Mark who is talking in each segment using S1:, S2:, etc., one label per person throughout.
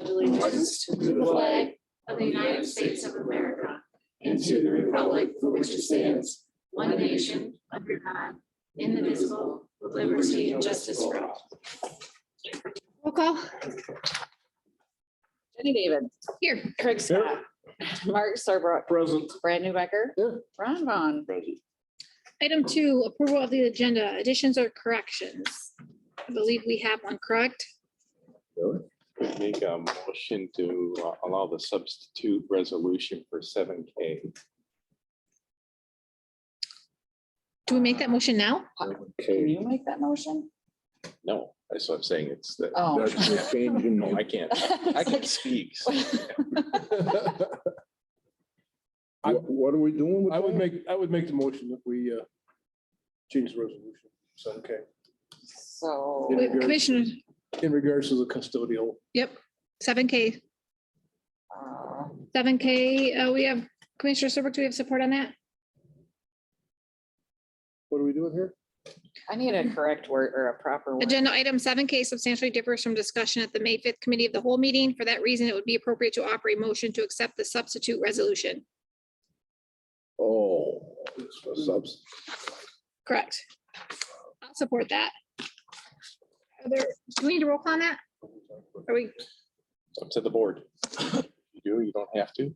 S1: Allegiance to the flag of the United States of America and to the republic for which it stands, one nation, under God, indivisible, with liberty and justice for all.
S2: Roll call.
S3: Jenny David.
S2: Here.
S3: Craig Scott. Mark Serbrook.
S4: Present.
S3: Brad Newbecker.
S4: Here.
S3: Ron Vaughn.
S2: Item 2, approval of the agenda, additions or corrections. I believe we have one, correct?
S5: Make a motion to allow the substitute resolution for 7K.
S2: Do we make that motion now?
S3: Can you make that motion?
S5: No, that's what I'm saying. It's the.
S3: Oh.
S4: That's the change in
S5: No, I can't. I can speak. so.
S4: What are we doing with
S6: I would
S4: that?
S6: make the motion that we change the resolution. So, okay,
S3: So,
S6: Yeah.
S2: Commissioner,
S6: in regards to the custodial,
S2: yep, 7K.
S3: uh,
S2: 7K, we have Commissioner Serbrook, do we have support on that?
S6: what are we doing here?
S3: I need a correct word or a proper word.
S2: Agenda item 7K substantially differs from discussion at the May 5th committee of the whole meeting. For that reason, it would be appropriate to offer a motion to accept the substitute resolution.
S4: Oh, it's for subs.
S2: Correct. I'll support that. Are there, do we need to roll call on that? Are we,
S5: It's up to the board. You do, you don't have to.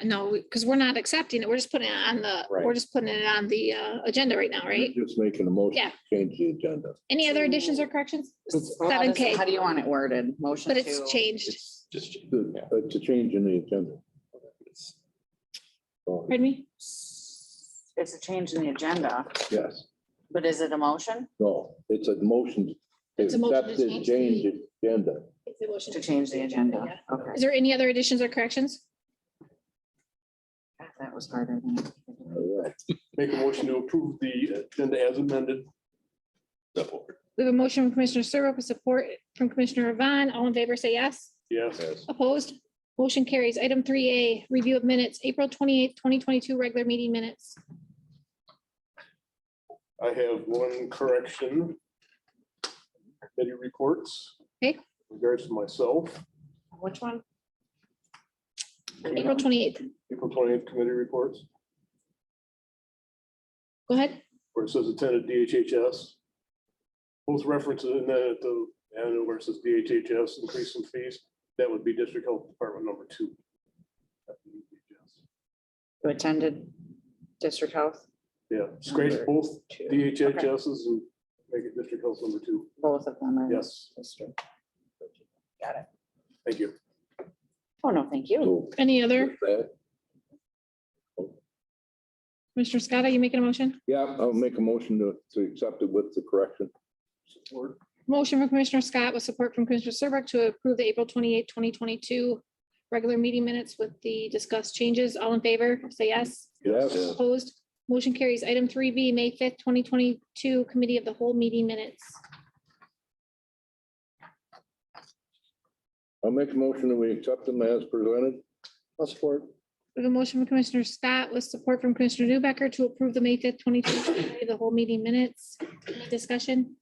S2: no, because we're not accepting it. We're just putting it on the, we're
S5: Right.
S2: just putting it on the agenda right now, right?
S4: Just making a motion
S2: Yeah.
S4: to change the agenda.
S2: Any other additions or corrections?
S3: How does-
S2: 7K,
S3: How do you want it worded? Motion
S2: but it's
S3: to,
S2: changed.
S5: It's just.
S4: It's a change in the agenda. Oh,
S2: Pardon me?
S3: it's a change in the agenda,
S4: yes,
S3: but is it a motion
S4: no, it's a motion.
S2: It's a motion to
S4: accept the
S2: change
S4: change
S2: the-
S4: agenda.
S2: It's a motion
S3: to change the agenda? Okay.
S2: Is there any other additions or corrections?
S3: God, that was harder than.
S4: All right.
S6: Make a motion to approve the agenda as amended.
S5: Support.
S2: We have a motion from Commissioner Serbrook with support from Commissioner Vaughn. All in favor, say yes.
S6: Yes.
S4: Yes.
S2: Opposed? Motion carries. Item 3A, review of minutes, April 28th, 2022, regular meeting minutes.
S6: I have one correction. Committee reports.
S2: Okay.
S6: In regards to myself,
S3: Which one?
S2: April 28th.
S6: April 20th committee reports,
S2: Go ahead.
S6: where it says attended DHHS. Both references in that, and where it says DHHS increase in fees, that would be District Health Department number 2.
S3: You attended district health,
S6: Yeah, scrape both
S3: two.
S6: DHHSs and make it District Health number 2.
S3: Both of them are.
S6: Yes,
S3: District. Got it.
S6: thank you.
S3: Oh, no, thank you.
S4: So
S2: Any other?
S4: with that,
S2: Commissioner Scott, are you making a motion?
S4: yeah, I'll make a motion to accept it with the correction.
S6: Support.
S2: Motion from Commissioner Scott with support from Commissioner Serbrook to approve the April 28th, 2022 regular meeting minutes with the discussed changes. All in favor, say yes.
S4: Yes.
S2: Opposed? Motion carries. Item 3B, May 5th, 2022, committee of the whole meeting minutes.
S4: I'll make a motion that we accept them as presented. I'll support.
S2: We have a motion from Commissioner Scott with support from Commissioner Newbecker to approve the May 5th, 2022, committee of the whole meeting minutes. Any discussion?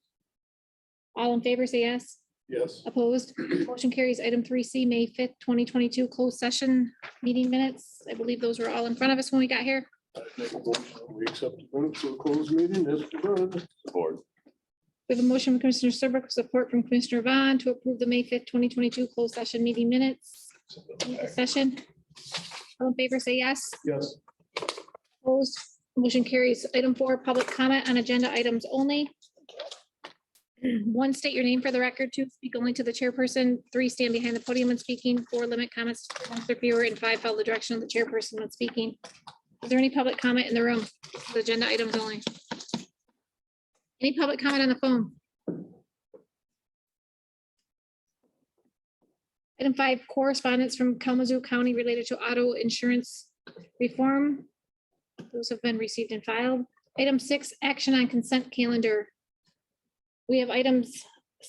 S2: All in favor, say yes.
S6: Yes,
S2: Opposed? Motion carries. Item 3C, May 5th, 2022, closed session meeting minutes. I believe those were all in front of us when we got here.
S6: I make a motion that we accept the minutes of the closed meeting as presented.
S5: Support.
S2: We have a motion from Commissioner Serbrook with support from Commissioner Vaughn to approve the May 5th, 2022, closed session meeting minutes. Any discussion? All in favor, say yes.
S6: Yes.
S2: Opposed? Motion carries. Item 4, public comment on agenda items only. 1, state your name for the record. 2, speak only to the chairperson. 3, stand behind the podium when speaking. 4, limit comments to one per viewer. And 5, follow the direction of the chairperson when speaking. Is there any public comment in the room? The agenda items only. Any public comment on the phone? Item 5, correspondence from Kalamazoo County related to auto insurance reform. Those have been received and filed. Item 6, action on consent calendar. We have items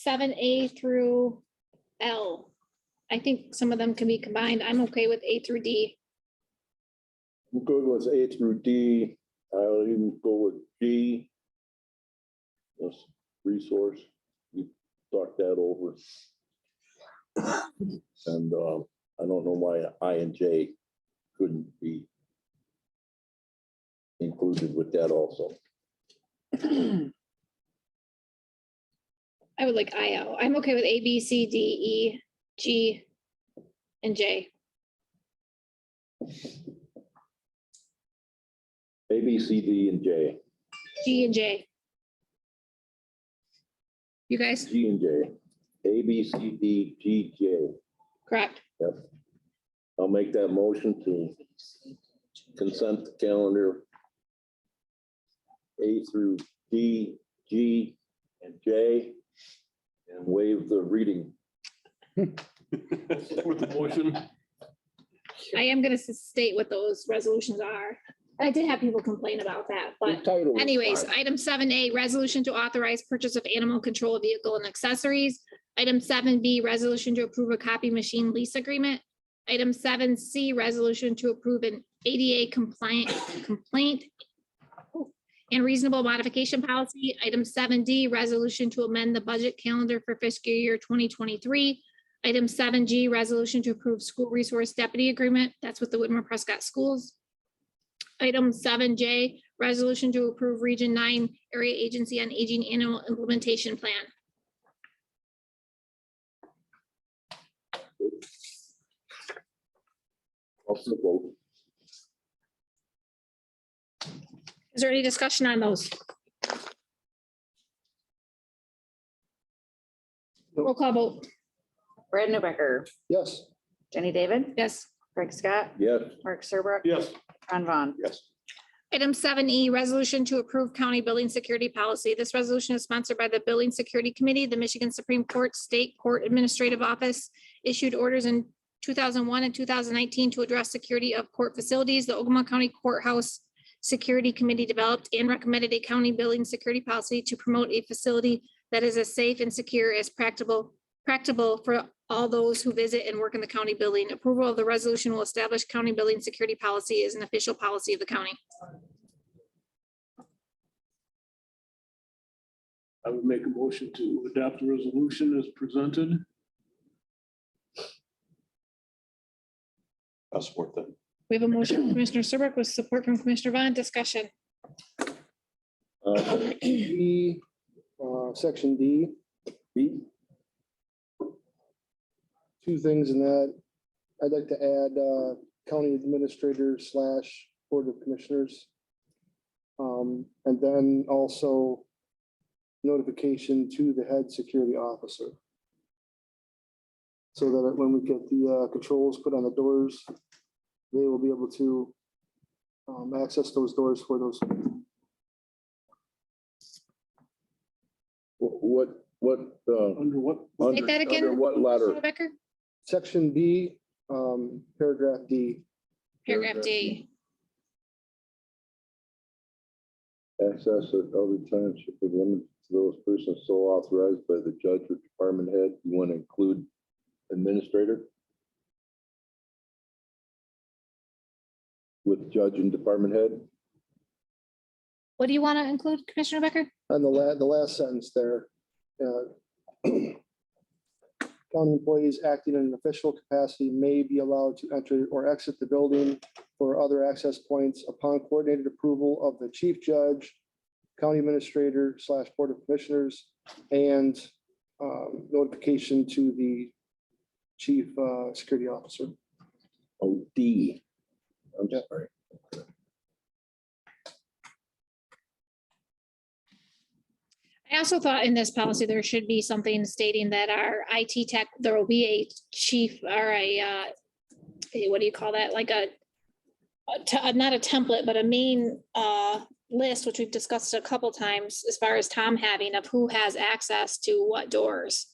S2: 7A through L. I think some of them can be combined. I'm okay with A through D.
S4: I'm good with A through D. I'll even go with G. This resource. We talked that over. And I don't know why I and J couldn't be included with that also.
S2: I would like IO. I'm okay with A, B, C, D, E, G, and J.
S4: A, B, C, D, and J.
S2: G and J. You guys,
S4: G and J. A, B, C, D, G, J.
S2: correct?
S4: Yes. I'll make that motion to consent the calendar A through D, G, and J, and waive the reading.
S6: With the motion,
S2: I am gonna state what those resolutions are. I did have people complain about that, but
S4: Title is
S2: anyways,
S4: fine.
S2: item 7A, resolution to authorize purchase of animal control vehicle and accessories. Item 7B, resolution to approve a copy machine lease agreement. Item 7C, resolution to approve an ADA complaint and reasonable modification policy. Item 7D, resolution to amend the budget calendar for fiscal year 2023. Item 7G, resolution to approve school resource deputy agreement. That's with the Whitmer Prescott Schools. Item 7J, resolution to approve Region 9 Area Agency on Aging Annual Implementation Plan.
S4: Also vote.
S2: Is there any discussion on those? Roll call vote.
S3: Brad Newbecker,
S4: Yes.
S3: Jenny David,
S2: Yes.
S3: Craig Scott,
S4: Yes.
S3: Mark Serbrook,
S6: yes,
S3: Ron Vaughn.
S4: Yes.
S2: Item 7E, resolution to approve county building security policy. This resolution is sponsored by the Building Security Committee. The Michigan Supreme Court State Court Administrative Office issued orders in 2001 and 2019 to address security of court facilities. The Ogemaw County Courthouse Security Committee developed and recommended a county building security policy to promote a facility that is as safe and secure as practicable for all those who visit and work in the county building. Approval of the resolution will establish county building security policy as an official policy of the county.
S6: I would make a motion to adopt the resolution as presented.
S5: I'll support that.
S2: We have a motion from Commissioner Serbrook with support from Commissioner Vaughn. Discussion.
S7: D, section D,
S4: B.
S7: two things in that. I'd like to add county administrator / board of commissioners. And then also notification to the head security officer. So that when we get the controls put on the doors, they will be able to access those doors for those.
S4: What,
S6: Under what?
S2: Say that again.
S4: under what letter?
S2: Becker,
S7: Section B, paragraph D.
S2: paragraph D.
S4: Access at other times should be limited to those persons so authorized by the judge or department head. You want to include administrator? With judge and department head?
S2: What do you want to include, Commissioner Becker?
S7: On the last sentence there. County employees acting in an official capacity may be allowed to enter or exit the building or other access points upon coordinated approval of the chief judge, county administrator / board of commissioners, and notification to the chief security officer.
S4: Oh, D. I'm
S7: Yeah.
S4: sorry.
S2: I also thought in this policy, there should be something stating that our IT tech, there will be a chief or what do you call that? Like not a template, but a main list, which we've discussed a couple times as far as Tom having of who has access to what doors.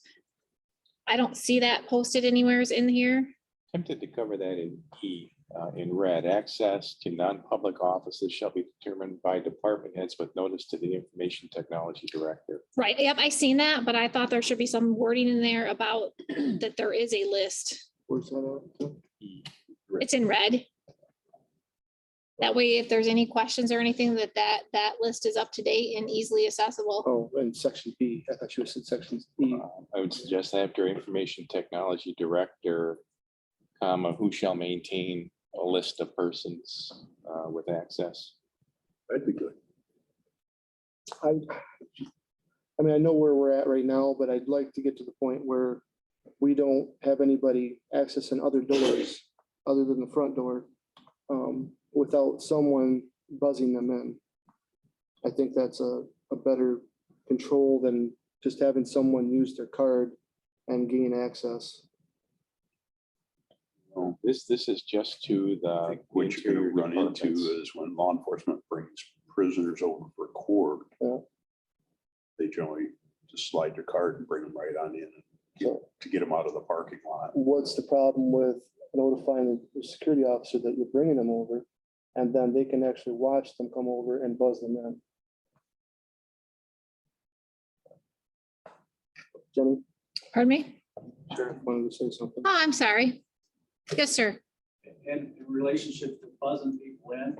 S2: I don't see that posted anywhere in here.
S5: Tempted to cover that in E, in red. Access to non-public offices shall be determined by department heads with notice to the information technology director.
S2: Right, yep, I seen that, but I thought there should be some wording in there about that there is a list.
S7: Where's that at?
S5: E.
S2: It's in red. That way, if there's any questions or anything, that list is up to date and easily accessible.
S7: Oh, and section B, I thought you said section E.
S5: I would suggest after information technology director, comma, who shall maintain a list of persons with access.
S4: That'd be good.
S7: I mean, I know where we're at right now, but I'd like to get to the point where we don't have anybody accessing other doors other than the front door without someone buzzing them in. I think that's a better control than just having someone use their card and gain access.
S5: This is just to the.
S8: What you're gonna
S5: interior
S8: run into
S5: departments.
S8: is when law enforcement brings prisoners over for court.
S7: Yeah.
S8: They generally just slide their card and bring them right on in to get them out of the parking lot.
S7: What's the problem with notifying the security officer that you're bringing them over? And then they can actually watch them come over and buzz them in. Jenny,
S2: Pardon me?
S7: sure, wanted to say something.
S2: Oh, I'm sorry. Yes, sir.
S9: And in relationship to buzzing people in,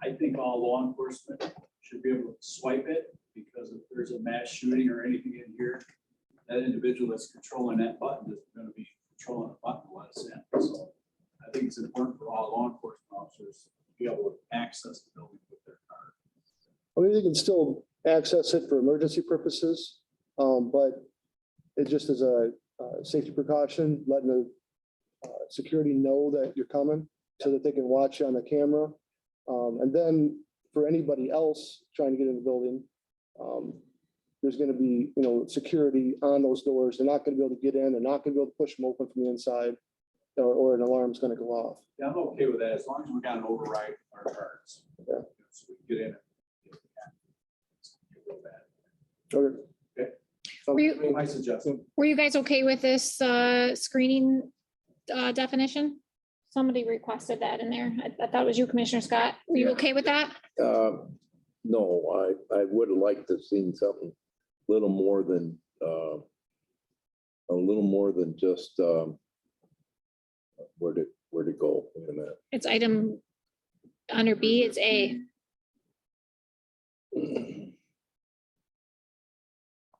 S9: I think all law enforcement should be able to swipe it, because if there's a mass shooting or anything in here, that individual that's controlling that button is going to be controlling a button to let us in. So I think it's important for all law enforcement officers to be able to access the building with their card.
S7: I mean, they can still access it for emergency purposes, but it just is a safety precaution, letting the security know that you're coming so that they can watch you on the camera. And then for anybody else trying to get in the building, there's going to be, security on those doors. They're not going to be able to get in. They're not going to be able to push them open from the inside, or an alarm's going to go off.
S9: Yeah, I'm okay with that, as long as we got an override with our cards.
S7: Yeah.
S9: So we can get in it. Real bad.
S7: Okay.
S9: Okay.
S2: Were you-
S9: My suggestion.
S2: Were you guys okay with this screening definition? Somebody requested that in there. I thought it was you, Commissioner Scott. Were you okay with that?
S4: No, I would have liked to have seen something a little more than just where'd it go? Wait a minute.
S2: It's item under B, it's A.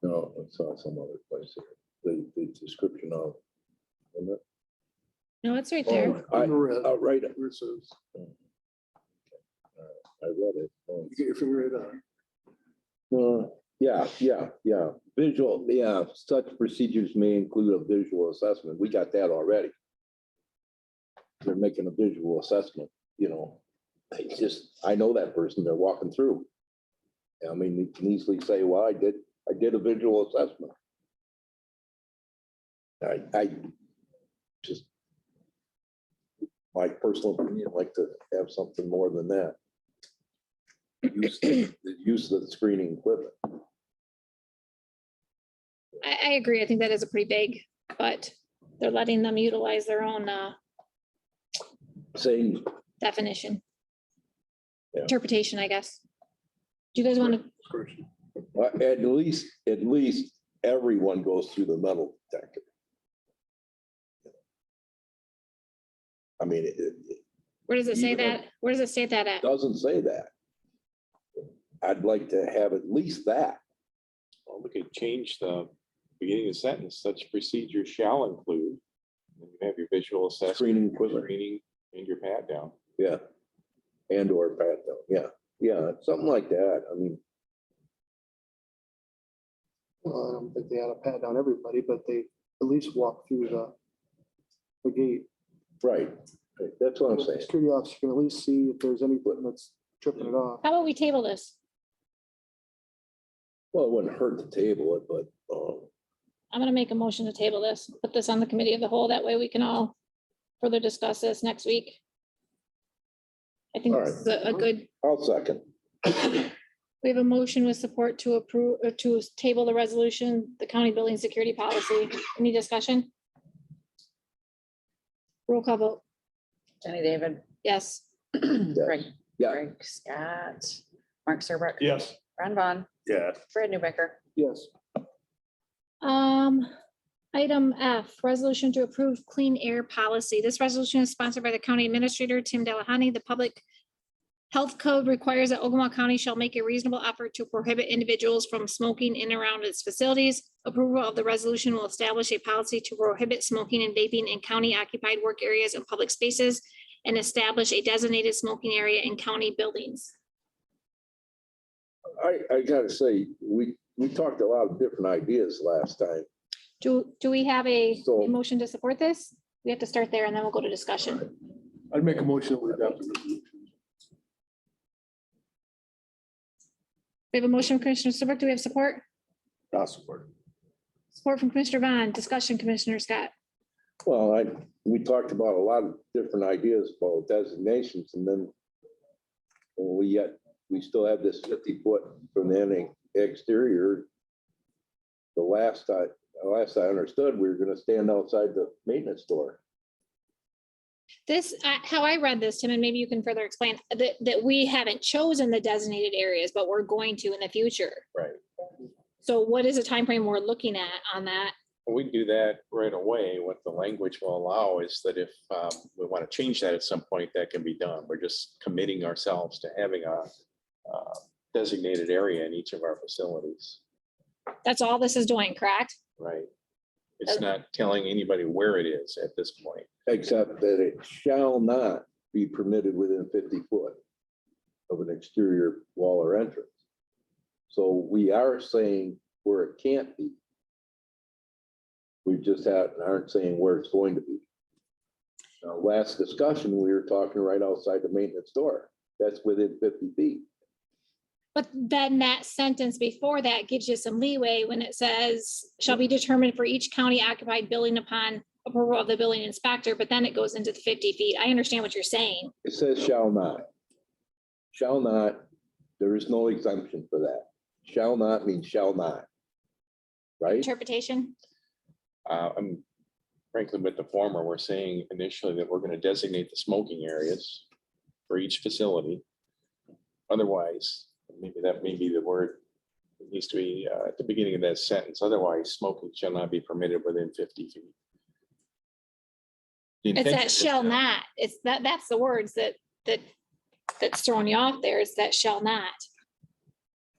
S4: No, I saw some other place here. The description of. Isn't it?
S2: No, it's right there.
S4: Oh, right.
S6: Where it says,
S4: I read it. Oh.
S6: you get your finger right on.
S4: Yeah. Visual, yeah, such procedures may include a visual assessment. We got that already. They're making a visual assessment, It's just, I know that person, they're walking through. I mean, you can easily say, well, I did a visual assessment. I just, my personal opinion, like to have something more than that. The use of the screening equipment.
S2: I agree. I think that is a pretty big, but they're letting them utilize their own
S4: Saying,
S2: definition.
S4: Yeah.
S2: Interpretation, I guess. Do you guys want to,
S6: Correction.
S4: at least everyone goes through the metal detector. I mean, it
S2: where does it say
S4: Even
S2: that? Where does it say that at?
S4: doesn't say that. I'd like to have at least that.
S5: Well, we could change the beginning of the sentence, such procedures shall include. And you have your visual assessment,
S4: Screening equipment.
S5: screening, and your pat down.
S4: Yeah. And or pat down. Yeah, something like that. I mean,
S7: Well, I don't think they ought to pat down everybody, but they at least walk through the gate.
S4: right. That's what I'm saying.
S7: Security officer can at least see if there's anything that's tripping it off.
S2: How about we table this?
S4: Well, it wouldn't hurt to table it, but
S2: I'm gonna make a motion to table this, put this on the committee of the whole. That way we can all further discuss this next week. I think
S4: All
S2: this is a good,
S4: I'll second.
S2: we have a motion with support to approve, to table the resolution, the county building security policy. Any discussion? Roll call vote.
S3: Jenny David,
S2: Yes.
S3: Greg,
S4: Yeah,
S3: Greg Scott, Mark Serbrook.
S6: Yes.
S3: Ron Vaughn,
S6: Yeah.
S3: Brad Newbecker.
S7: Yes.
S2: Item F, resolution to approve clean air policy. This resolution is sponsored by the county administrator, Tim Delahoney. The public health code requires that Ogemaw County shall make a reasonable effort to prohibit individuals from smoking in and around its facilities. Approval of the resolution will establish a policy to prohibit smoking and vaping in county occupied work areas and public spaces and establish a designated smoking area in county buildings.
S4: I gotta say, we talked a lot of different ideas last time.
S2: Do we have a
S4: So-
S2: motion to support this? We have to start there and then we'll go to discussion.
S6: I'd make a motion that we adopt the resolution.
S2: We have a motion from Commissioner Serbrook. Do we have support?
S8: I'll support.
S2: Support from Commissioner Vaughn. Discussion, Commissioner Scott.
S4: Well, we talked about a lot of different ideas about designations and then we still have this 50-foot from the ending exterior. The last I understood, we were gonna stand outside the maintenance store.
S2: This, how I read this, Tim, and maybe you can further explain, that we haven't chosen the designated areas, but we're going to in the future.
S5: Right.
S2: So what is the time frame we're looking at on that?
S5: We can do that right away. What the language will allow is that if we want to change that at some point, that can be done. We're just committing ourselves to having a designated area in each of our facilities,
S2: That's all this is doing, correct?
S5: right? It's not telling anybody where it is at this point.
S4: Except that it shall not be permitted within 50 foot of an exterior wall or entrance. So we are saying where it can't be. We just aren't saying where it's going to be. Now, last discussion, we were talking right outside the maintenance store. That's within 50 feet.
S2: But then that sentence before that gives you some leeway when it says shall be determined for each county occupied building upon approval of the building inspector, but then it goes into the 50 feet. I understand what you're saying.
S4: It says shall not. Shall not, there is no exemption for that. Shall not means shall not. Right?
S2: Interpretation.
S5: I'm frankly with the former, we're saying initially that we're going to designate the smoking areas for each facility. Otherwise, maybe that may be the word that needs to be at the beginning of that sentence. Otherwise, smoking shall not be permitted within 50 feet. The
S2: It's
S5: intention
S2: that
S5: is
S2: shall not. It's that's the words that's throwing you off there. Is that shall not.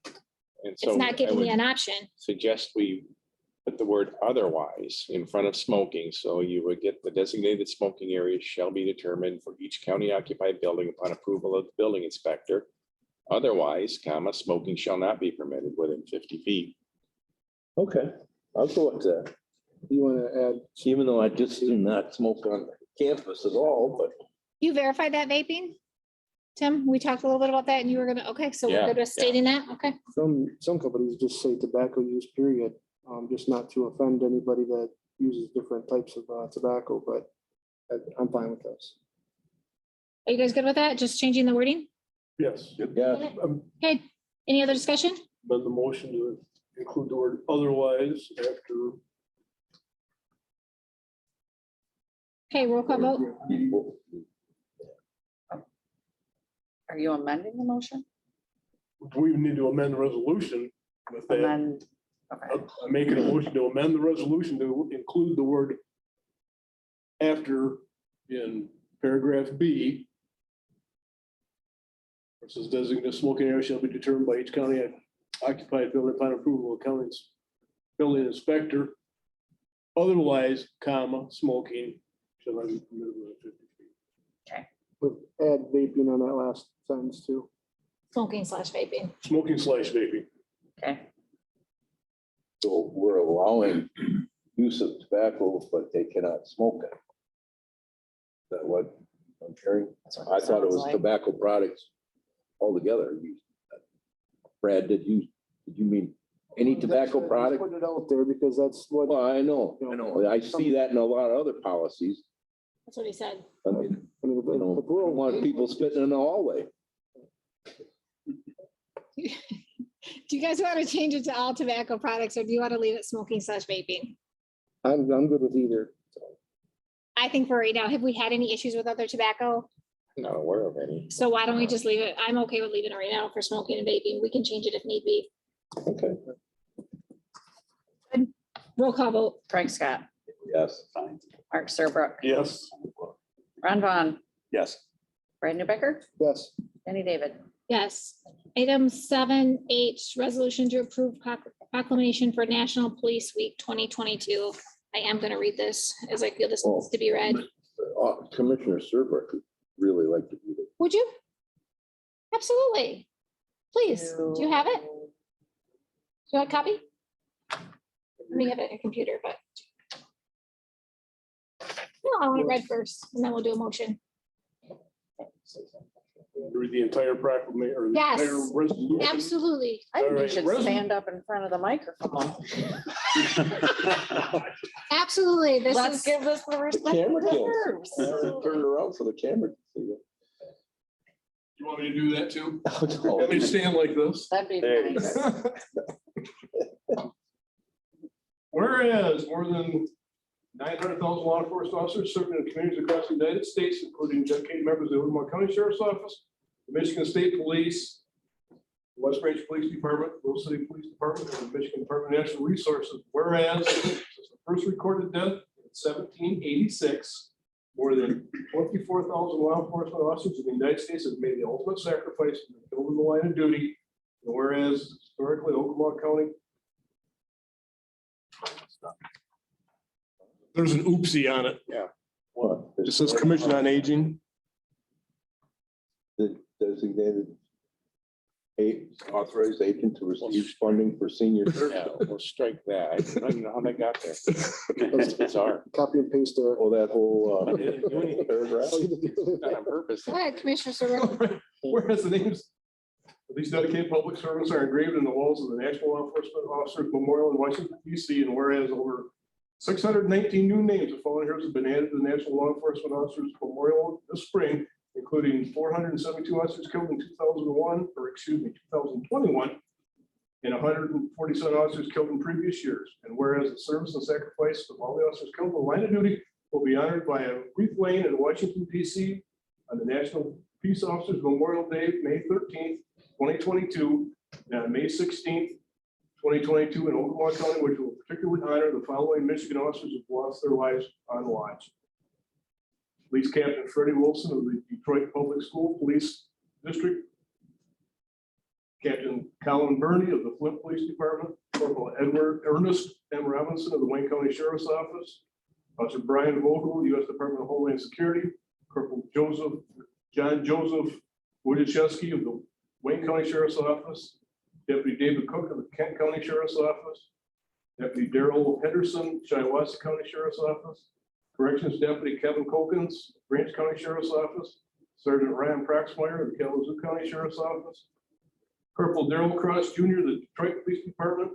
S5: And
S2: It's
S5: so
S2: not
S5: I
S2: giving
S5: would
S2: you an option.
S5: suggest we put the word otherwise in front of smoking. So you would get the designated smoking areas shall be determined for each county occupied building upon approval of the building inspector. Otherwise, comma, smoking shall not be permitted within 50 feet.
S4: Okay, I'll go with that.
S7: You want to add,
S4: Even though I just do not smoke on campus at all, but
S2: You verified that vaping? Tim, we talked a little bit about that and you were gonna, okay, so we're
S5: Yeah,
S2: good with
S5: yeah.
S2: stating that, okay?
S7: some companies just say tobacco use period, just not to offend anybody that uses different types of tobacco, but I'm fine with this.
S2: Are you guys good with that? Just changing the wording?
S6: Yes.
S4: yeah,
S2: Okay, any other discussion?
S6: Amend the motion to include the word otherwise after.
S2: Okay, roll call vote.
S3: Are you amending the motion?
S6: We need to amend the resolution with that.
S3: Amend, okay.
S6: I'm making a motion to amend the resolution to include the word after in paragraph B. It says designated smoking area shall be determined by each county occupied building upon approval of county's building inspector. Otherwise, comma, smoking shall not be permitted within 50 feet.
S7: Add vaping on that last sentence too.
S2: Smoking / vaping.
S6: Smoking / vaping.
S3: Okay,
S4: so we're allowing use of tobacco, but they cannot smoke it. Is that what I'm hearing?
S3: that's what
S4: I thought it
S3: sounds
S4: was
S3: like.
S4: tobacco products altogether. Brad, did you mean any tobacco product?
S7: Put it out there because that's what,
S4: Well, I know. I see that in a lot of other policies.
S2: That's what he said.
S4: I mean,
S7: I mean,
S4: you know,
S7: the rule-
S4: don't want people spitting in the hallway.
S2: Do you guys want to change it to all tobacco products or do you want to leave it smoking / vaping?
S7: I'm good with either.
S2: I think for right now, have we had any issues with other tobacco?
S5: Not aware of any.
S2: So why don't we just leave it? I'm okay with leaving it right now for smoking and vaping. We can change it if need be.
S4: Okay.
S2: Roll call vote.
S3: Craig Scott,
S4: Yes.
S8: Fine.
S3: Mark Serbrook,
S6: Yes.
S3: Ron Vaughn,
S8: Yes.
S3: Brad Newbecker,
S7: yes,
S3: Jenny David.
S2: Yes. Item 7H, resolution to approve proclamation for National Police Week 2022. I am going to read this as I feel this needs to be read.
S4: Commissioner Serbrook would really like to read it.
S2: Would you? Absolutely. Please, do you have it? Do you want a copy? We have it in a computer, but. No, I want it read first, and then we'll do a motion.
S6: Read the entire proclamation or the
S2: Yes.
S6: entire resolution.
S2: Absolutely.
S3: I think
S6: All
S3: you
S6: right,
S3: should
S6: resolution.
S3: stand up in front of the microphone.
S2: Absolutely. This
S3: Let's
S2: is,
S3: give this the respect
S4: Camera
S3: it
S4: kills.
S3: deserves.
S4: Turn it around so the camera can see
S6: You want me to do that too?
S4: it.
S6: Let me stand like this.
S3: That'd be
S5: There you
S3: nice.
S6: Whereas more than 900,000 law enforcement officers serving in communities across the United States, including dedicated members of the Ogemaw County Sheriff's Office, the Michigan State Police, the West Branch Police Department, Rose City Police Department, and the Michigan Department of Natural Resources. Whereas since the first recorded death in 1786, more than 24,000 law enforcement officers in the United States have made the ultimate sacrifice and been killed in the line of duty. And whereas historically Ogemaw County. There's an oopsie on it.
S4: What?
S6: It says Commission on Aging.
S4: The designated authorized agent to receive funding for seniors.
S5: Yeah, we'll strike that. I don't even know how that got there. It's bizarre.
S7: copy and paste.
S4: Oh, that whole
S5: I didn't do anything.
S4: paragraph.
S5: Not on purpose.
S2: go ahead, Commissioner Serbrook.
S6: Whereas the names of these dedicated public servants are engraved in the walls of the National Law Enforcement Officers Memorial in Washington, DC, and whereas over 619 new names of fallen heroes have been added to the National Law Enforcement Officers Memorial this spring, including 472 officers killed in 2021, and 147 officers killed in previous years. And whereas the service and sacrifice of all the officers killed in the line of duty will be honored by a wreath laying in Washington, DC on the National Peace Officers Memorial Day, May 13th, 2022, and on May 16th, 2022 in Ogemaw County, which will particularly honor the following Michigan officers who lost their lives on watch. Police Captain Freddie Wilson of the Detroit Public School Police District. Captain Colin Burney of the Flint Police Department. Corporal Ernest M. Robinson of the Wayne County Sheriff's Office. Officer Brian Vogel, U.S. Department of Homeland Security. Corporal John Joseph Wojciechowski of the Wayne County Sheriff's Office. Deputy David Cook of the Kent County Sheriff's Office. Deputy Darrell Henderson, Shiawassee County Sheriff's Office. Corrections Deputy Kevin Kokens, Branch County Sheriff's Office. Sergeant Ryan Proxmire of the Kalamazoo County Sheriff's Office. Corporal Darrell Cross Jr., the Detroit Police Department.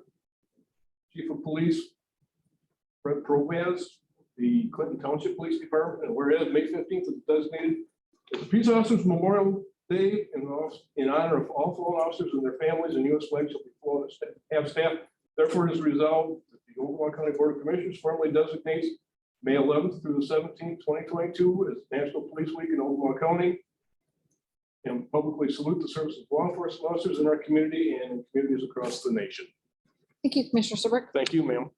S6: Chief of Police Fred Provaz, the Clinton Township Police Department. And whereas May 15th is designated as the Peace Officers Memorial Day in honor of all fallen officers and their families, and U.S. flags shall be flown and have staff. Therefore, it is resolved that the Ogemaw County Board of Commissioners formally designates May 11th through the 17th, 2022 as National Police Week in Ogemaw County, and publicly salute the service of law enforcement officers in our community and in communities across the nation.
S2: Thank you, Commissioner Serbrook.
S6: Thank you, ma'am.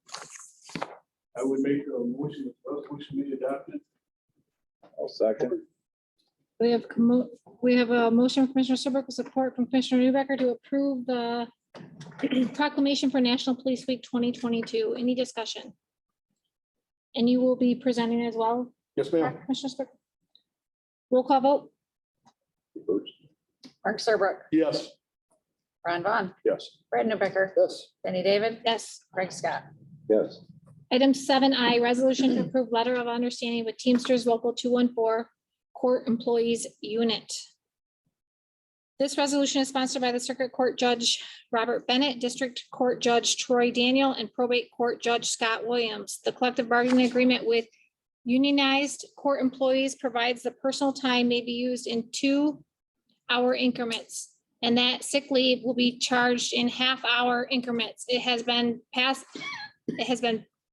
S6: I would make a motion that the resolution be adopted.
S4: I'll second.
S2: We have a motion from Commissioner Serbrook with support from Commissioner Newbecker to approve the proclamation for National Police Week 2022. Any discussion? And you will be presenting as well,
S6: Yes, ma'am.
S2: correct, Commissioner Serbrook? Roll call vote.
S3: Mark Serbrook,
S6: Yes.
S3: Ron Vaughn,
S8: Yes.
S3: Brad Newbecker,
S7: Yes,
S3: Jenny David,
S2: Yes.
S3: Craig Scott.
S4: Yes.
S2: Item 7I, resolution to approve letter of understanding with Teamsters Local 214 Court Employees Unit. This resolution is sponsored by the Circuit Court Judge Robert Bennett, District Court Judge Troy Daniel, and Probate Court Judge Scott Williams. The collective bargaining agreement with unionized court employees provides the personal time may be used in 2-hour increments, and that sick leave will be charged in half-hour increments. It has been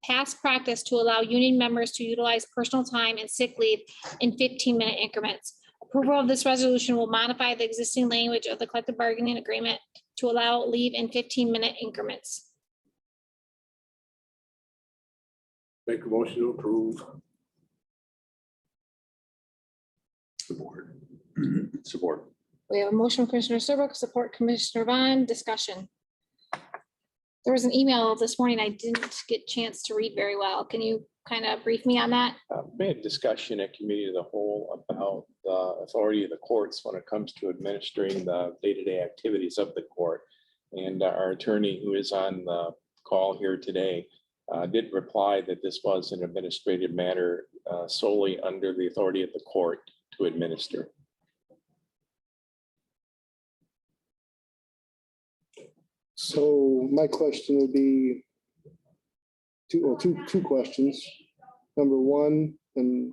S2: past practice to allow union members to utilize personal time and sick leave in 15-minute increments. Approval of this resolution will modify the existing language of the collective bargaining agreement to allow leave in 15-minute increments.
S6: Make a motion to approve.
S8: Support. Support.
S2: We have a motion from Commissioner Serbrook, support Commissioner Vaughn, discussion. There was an email this morning I didn't get a chance to read very well. Can you kind of brief me on that?
S5: We had discussion at committee of the whole about the authority of the courts when it comes to administering the day-to-day activities of the court. And our attorney, who is on the call here today, did reply that this was an administrative matter solely under the authority of the court to administer.
S7: So my question would be two questions. Number one, and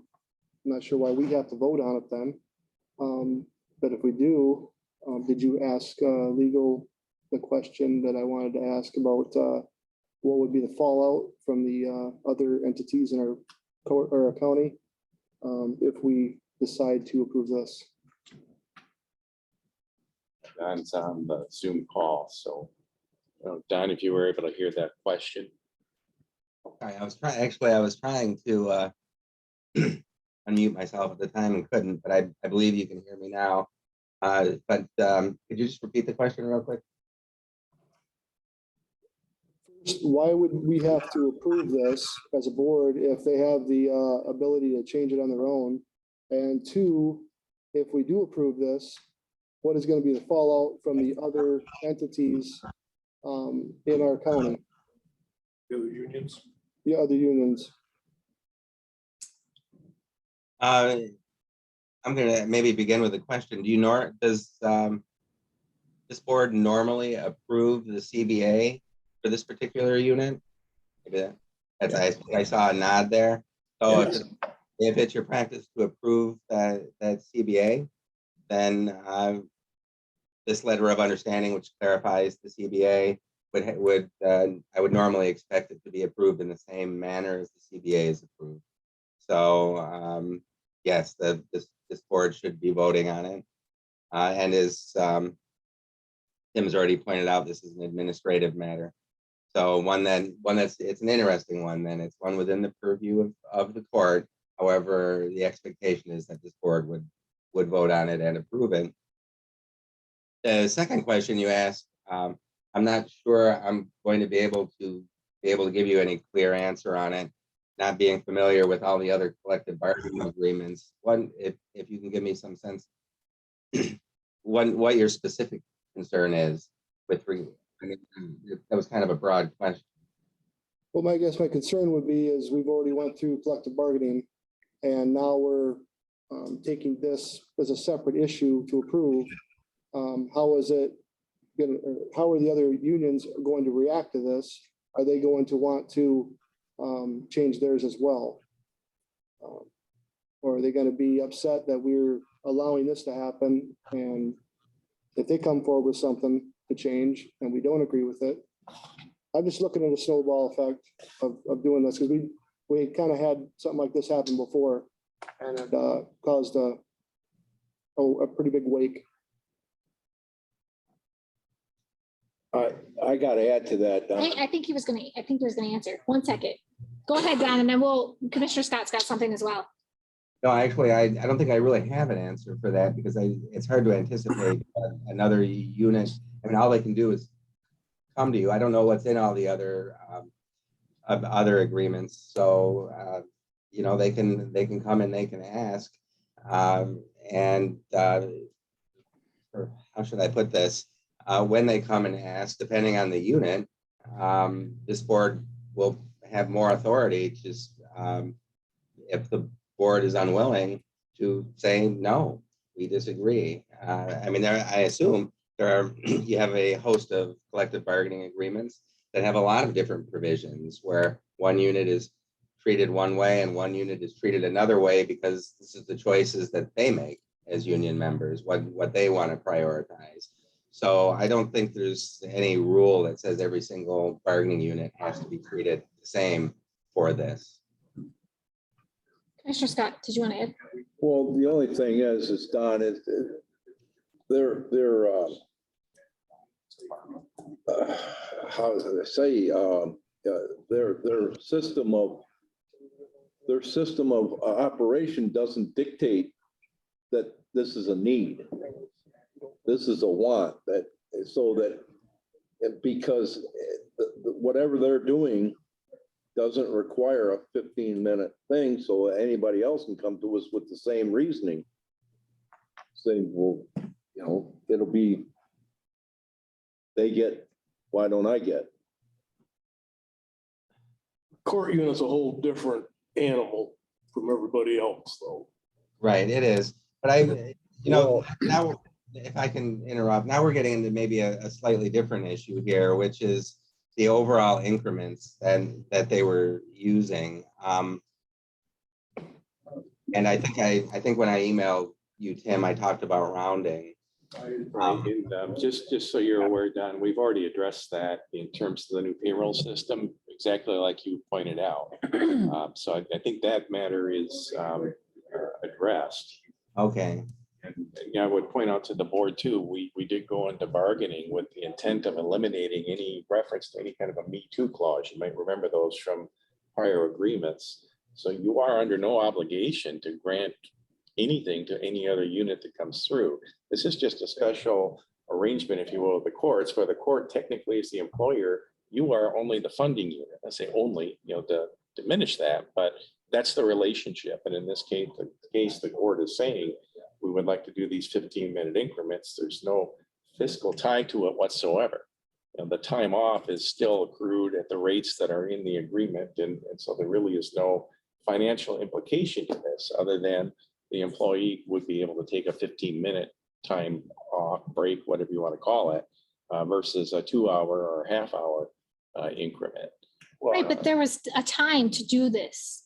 S7: I'm not sure why we have to vote on it then. But if we do, did you ask legal the question that I wanted to ask about what would be the fallout from the other entities in our court or our county if we decide to approve this?
S5: Don's on the Zoom call, so Don, if you were able to hear that question.
S10: Sorry, I was trying to unmute myself at the time and couldn't, but I believe you can hear me now. But could you just repeat the question real quick?
S7: Why would we have to approve this as a board if they have the ability to change it on their own? And two, if we do approve this, what is going to be the fallout from the other entities in our county,
S6: The other unions.
S7: the other unions?
S10: I'm gonna maybe begin with a question. Does this board normally approve the CBA for this particular unit? Maybe I saw a nod there. So if it's your practice to approve that CBA, then this letter of understanding, which clarifies the CBA, I would normally expect it to be approved in the same manner as the CBA is approved. So yes, this board should be voting on it. And as Tim has already pointed out, this is an administrative matter. So it's an interesting one. Then it's one within the purview of the court. However, the expectation is that this board would vote on it and approve it. The second question you asked, I'm not sure I'm going to be able to give you any clear answer on it, not being familiar with all the other collective bargaining agreements. One, if you can give me some sense, what your specific concern is with, that was kind of a broad question.
S7: Well, my concern would be is we've already went through collective bargaining and now we're taking this as a separate issue to approve. How is it gonna, how are the other unions going to react to this? Are they going to want to change theirs as well? Or are they going to be upset that we're allowing this to happen? And if they come forward with something to change and we don't agree with it, I'm just looking at a snowball effect of doing this because we kind of had something like this happen before and it caused a pretty big wake.
S4: I got to add to that.
S2: I think he was gonna answer. 1 second. Go ahead, Don, and then Commissioner Scott's got something as well.
S10: No, actually, I don't think I really have an answer for that because it's hard to anticipate another unit. I mean, all they can do is come to you. I don't know what's in all the other agreements. So, they can come and they can ask. And how should I put this? When they come and ask, depending on the unit, this board will have more authority. Just if the board is unwilling to say, no, we disagree. I mean, I assume you have a host of collective bargaining agreements that have a lot of different provisions where one unit is treated one way and one unit is treated another way because this is the choices that they make as union members, what they want to prioritize. So I don't think there's any rule that says every single bargaining unit has to be treated the same for this.
S2: Commissioner Scott, did you want to add?
S4: Well, the only thing is Don, is their how do they say, their system of their system of operation doesn't dictate that this is a need. This is a want that, so that, because whatever they're doing doesn't require a 15-minute thing, so anybody else can come to us with the same reasoning. Saying, well, you know, it'll be, they get, why don't I get?
S6: Court unit's a whole different animal from everybody else, though.
S10: Right, it is. But I, you know, now, if I can interrupt, now we're getting into maybe a slightly different issue here, which is the overall increments and that they were using. And I think when I emailed you, Tim, I talked about rounding.
S5: Right, and just so you're aware, Don, we've already addressed that in terms of the new payroll system, exactly like you pointed out. So I think that matter is addressed.
S10: Okay,
S5: And yeah, I would point out to the board too, we did go into bargaining with the intent of eliminating any reference to any kind of a Me Too clause. You might remember those from prior agreements. So you are under no obligation to grant anything to any other unit that comes through. This is just a special arrangement, if you will, of the courts, where the court technically is the employer. You are only the funding unit. I say only, you know, to diminish that, but that's the relationship. And in this case, the court is saying, we would like to do these 15-minute increments. There's no fiscal tie to it whatsoever. And the time off is still accrued at the rates that are in the agreement. And so there really is no financial implication to this other than the employee would be able to take a 15-minute time off, break, whatever you want to call it, versus a 2-hour or half-hour increment.
S2: Right, but there was a time to do this.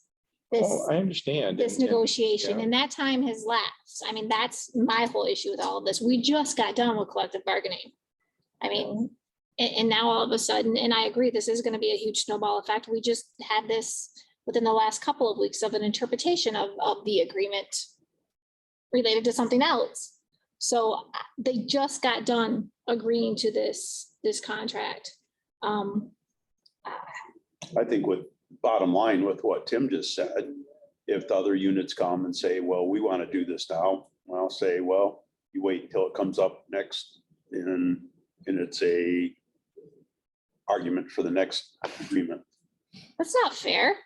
S5: Oh, I understand.
S2: This
S5: And-
S2: negotiation,
S5: yeah.
S2: and that time has lapsed. I mean, that's my whole issue with all of this. We just got done with collective bargaining. I mean, and now all of a sudden, and I agree, this is gonna be a huge snowball effect. We just had this within the last couple of weeks of an interpretation of the agreement related to something else. So they just got done agreeing to this contract.
S8: I think with bottom line with what Tim just said, if the other units come and say, well, we want to do this now, I'll say, well, you wait until it comes up next and it's a argument for the next agreement.
S2: That's not fair.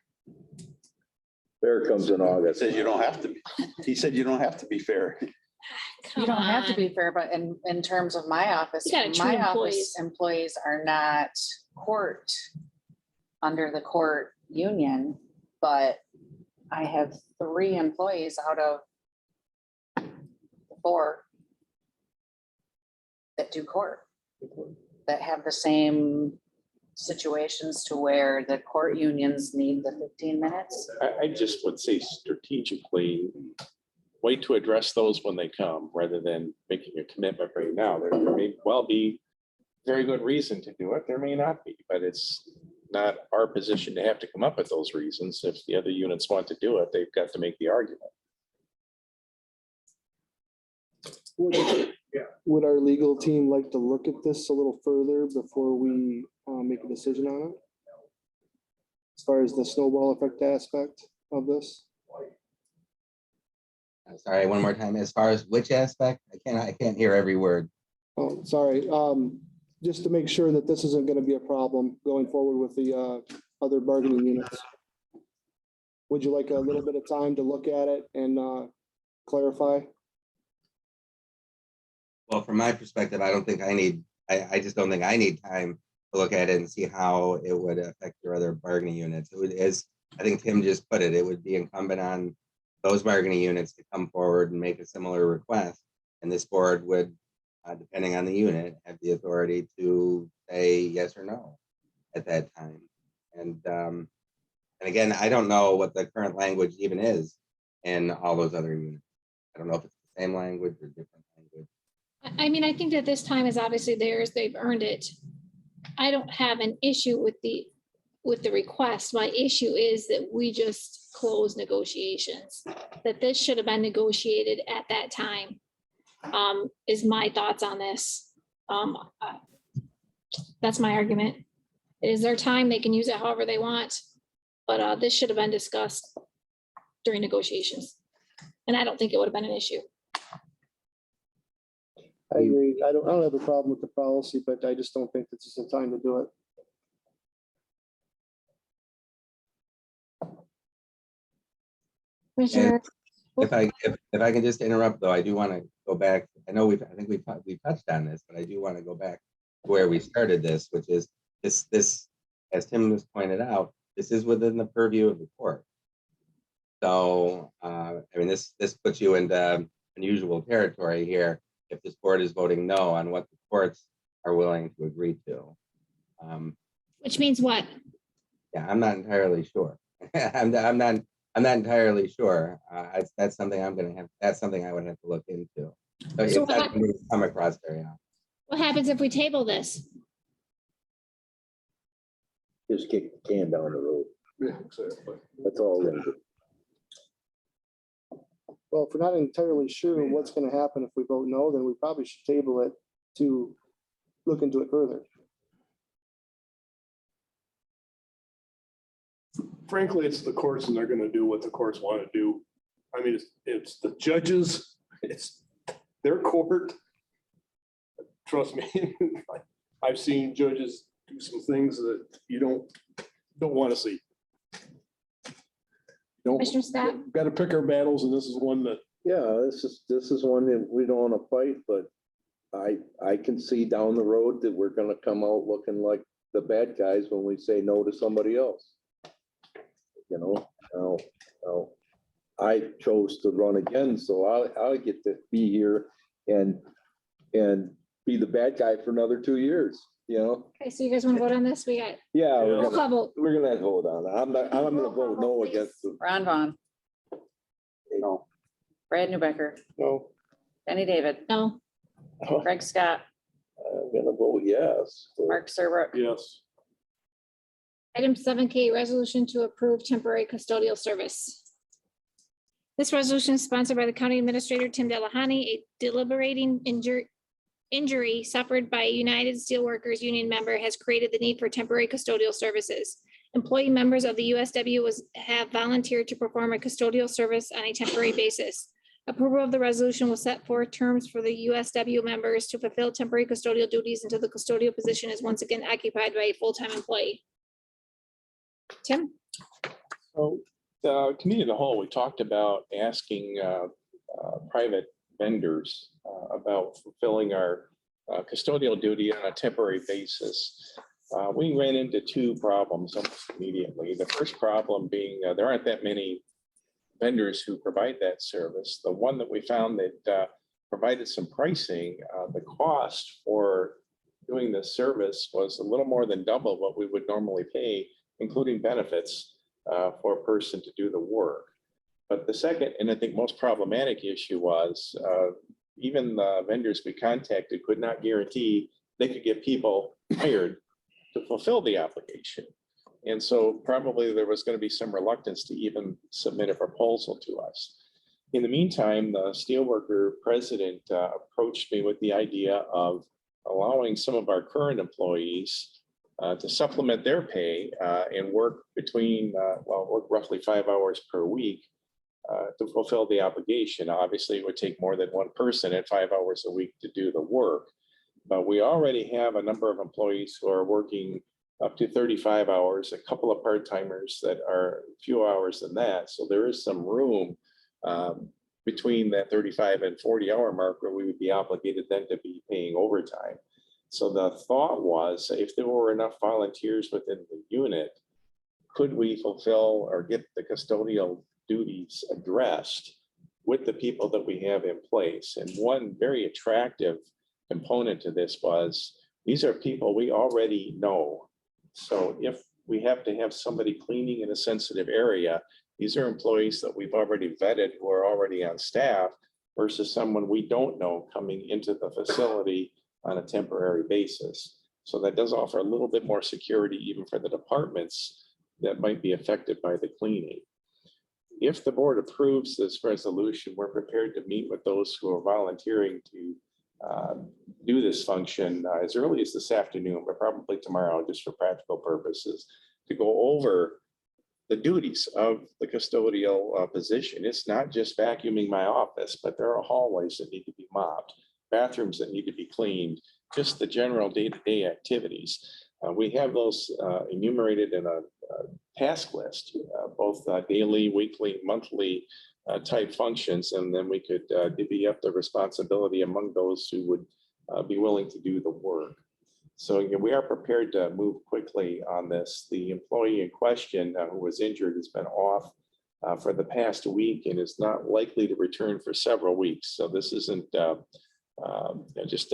S4: Fair comes in
S8: He
S4: August.
S8: said you don't have to be. He said you don't have to be fair.
S3: You don't have to
S2: Come
S3: be fair, but in terms of my office,
S2: You gotta treat
S3: my
S2: employees.
S3: office employees are not court under the court union, but I have 3 employees out of 4 that do court, that have the same situations to where the court unions need the 15 minutes.
S5: I just would say strategically, wait to address those when they come, rather than making a commitment right now. There may well be very good reason to do it. There may not be, but it's not our position to have to come up with those reasons. If the other units want to do it, they've got to make the argument.
S7: Would our legal team like to look at this a little further before we make a decision on it? As far as the snowball effect aspect of this?
S10: sorry, one more time. As far as which aspect, I can't hear every word.
S7: Oh, sorry. Just to make sure that this isn't going to be a problem going forward with the other bargaining units. Would you like a little bit of time to look at it and clarify?
S10: Well, from my perspective, I don't think I need, I just don't think I need time to look at it and see how it would affect your other bargaining units. It would, as I think Tim just put it, it would be incumbent on those bargaining units to come forward and make a similar request. And this board would, depending on the unit, have the authority to say yes or no at that time. And again, I don't know what the current language even is in all those other units. I don't know if it's the same language or different language.
S2: I mean, I think that this time is obviously theirs. They've earned it. I don't have an issue with the request. My issue is that we just closed negotiations, that this should have been negotiated at that time. Is my thoughts on this. That's my argument. It is their time. They can use it however they want. But this should have been discussed during negotiations. And I don't think it would have been an issue.
S7: I agree. I don't have a problem with the policy, but I just don't think this is the time to do it.
S2: Commissioner,
S10: If I can just interrupt, though, I do want to go back. I know I think we touched on this, but I do want to go back to where we started this, which is this, as Tim has pointed out, this is within the purview of the court. So, I mean, this puts you into unusual territory here if this board is voting no on what the courts are willing to agree to.
S2: which means what?
S10: Yeah, I'm not entirely sure. I'm not entirely sure. That's something that's something I would have to look into. So
S2: So
S10: it's
S2: what-
S10: not something that's come across very often.
S2: What happens if we table this?
S4: Just kick the can down the road.
S6: Yeah, exactly.
S4: That's all we're gonna do.
S7: Well, if we're not entirely sure what's gonna happen if we vote no, then we probably should table it to look into it further.
S6: Frankly, it's the courts and they're gonna do what the courts want to do. I mean, it's the judges, it's their court. Trust me, I've seen judges do some things that you don't want to see. Don't,
S2: Commissioner Scott?
S6: got to pick our battles, and this is one that,
S4: Yeah, this is one that we don't wanna fight, but I can see down the road that we're gonna come out looking like the bad guys when we say no to somebody else. You know, now, I chose to run again, so I'll get to be here and be the bad guy for another 2 years, you know?
S2: Okay, so you guys want to vote on this? We got
S4: Yeah,
S2: roll call vote.
S4: we're gonna vote on it. I'm gonna vote no against the,
S3: Ron Vaughn,
S4: no.
S3: Brad Newbecker,
S4: No,
S3: Jenny David,
S2: No,
S3: Craig Scott,
S4: I'm gonna vote yes.
S3: Mark Serbrook.
S6: yes.
S2: item 7K, resolution to approve temporary custodial service. This resolution is sponsored by the County Administrator Tim Delahoney. A deliberating injury suffered by a United Steelworkers Union member has created the need for temporary custodial services. Employee members of the USW have volunteered to perform a custodial service on a temporary basis. Approval of the resolution will set forth terms for the USW members to fulfill temporary custodial duties until the custodial position is once again occupied by a full-time employee. Tim?
S5: So, the committee of the whole, we talked about asking private vendors about fulfilling our custodial duty on a temporary basis. We ran into two problems almost immediately. The first problem being there aren't that many vendors who provide that service. The one that we found that provided some pricing, the cost for doing this service was a little more than double what we would normally pay, including benefits for a person to do the work. But the second, and I think most problematic issue was even the vendors we contacted could not guarantee they could get people hired to fulfill the obligation. And so probably there was going to be some reluctance to even submit a proposal to us. In the meantime, the steelworker president approached me with the idea of allowing some of our current employees to supplement their pay and work between, work roughly 5 hours per week to fulfill the obligation. Obviously, it would take more than one person at 5 hours a week to do the work. But we already have a number of employees who are working up to 35 hours, a couple of part-timers that are a few hours than that. So there is some room between that 35 and 40-hour mark where we would be obligated then to be paying overtime. So the thought was, if there were enough volunteers within the unit, could we fulfill or get the custodial duties addressed with the people that we have in place? And one very attractive component to this was, these are people we already know. So if we have to have somebody cleaning in a sensitive area, these are employees that we've already vetted who are already on staff versus someone we don't know coming into the facility on a temporary basis. So that does offer a little bit more security even for the departments that might be affected by the cleaning. If the board approves this resolution, we're prepared to meet with those who are volunteering to do this function as early as this afternoon, but probably tomorrow, just for practical purposes, to go over the duties of the custodial position. It's not just vacuuming my office, but there are hallways that need to be mopped, bathrooms that need to be cleaned, just the general day-to-day activities. We have those enumerated in a task list, both daily, weekly, monthly type functions, and then we could divvy up the responsibility among those who would be willing to do the work. So we are prepared to move quickly on this. The employee in question who was injured has been off for the past week and is not likely to return for several weeks. So this isn't just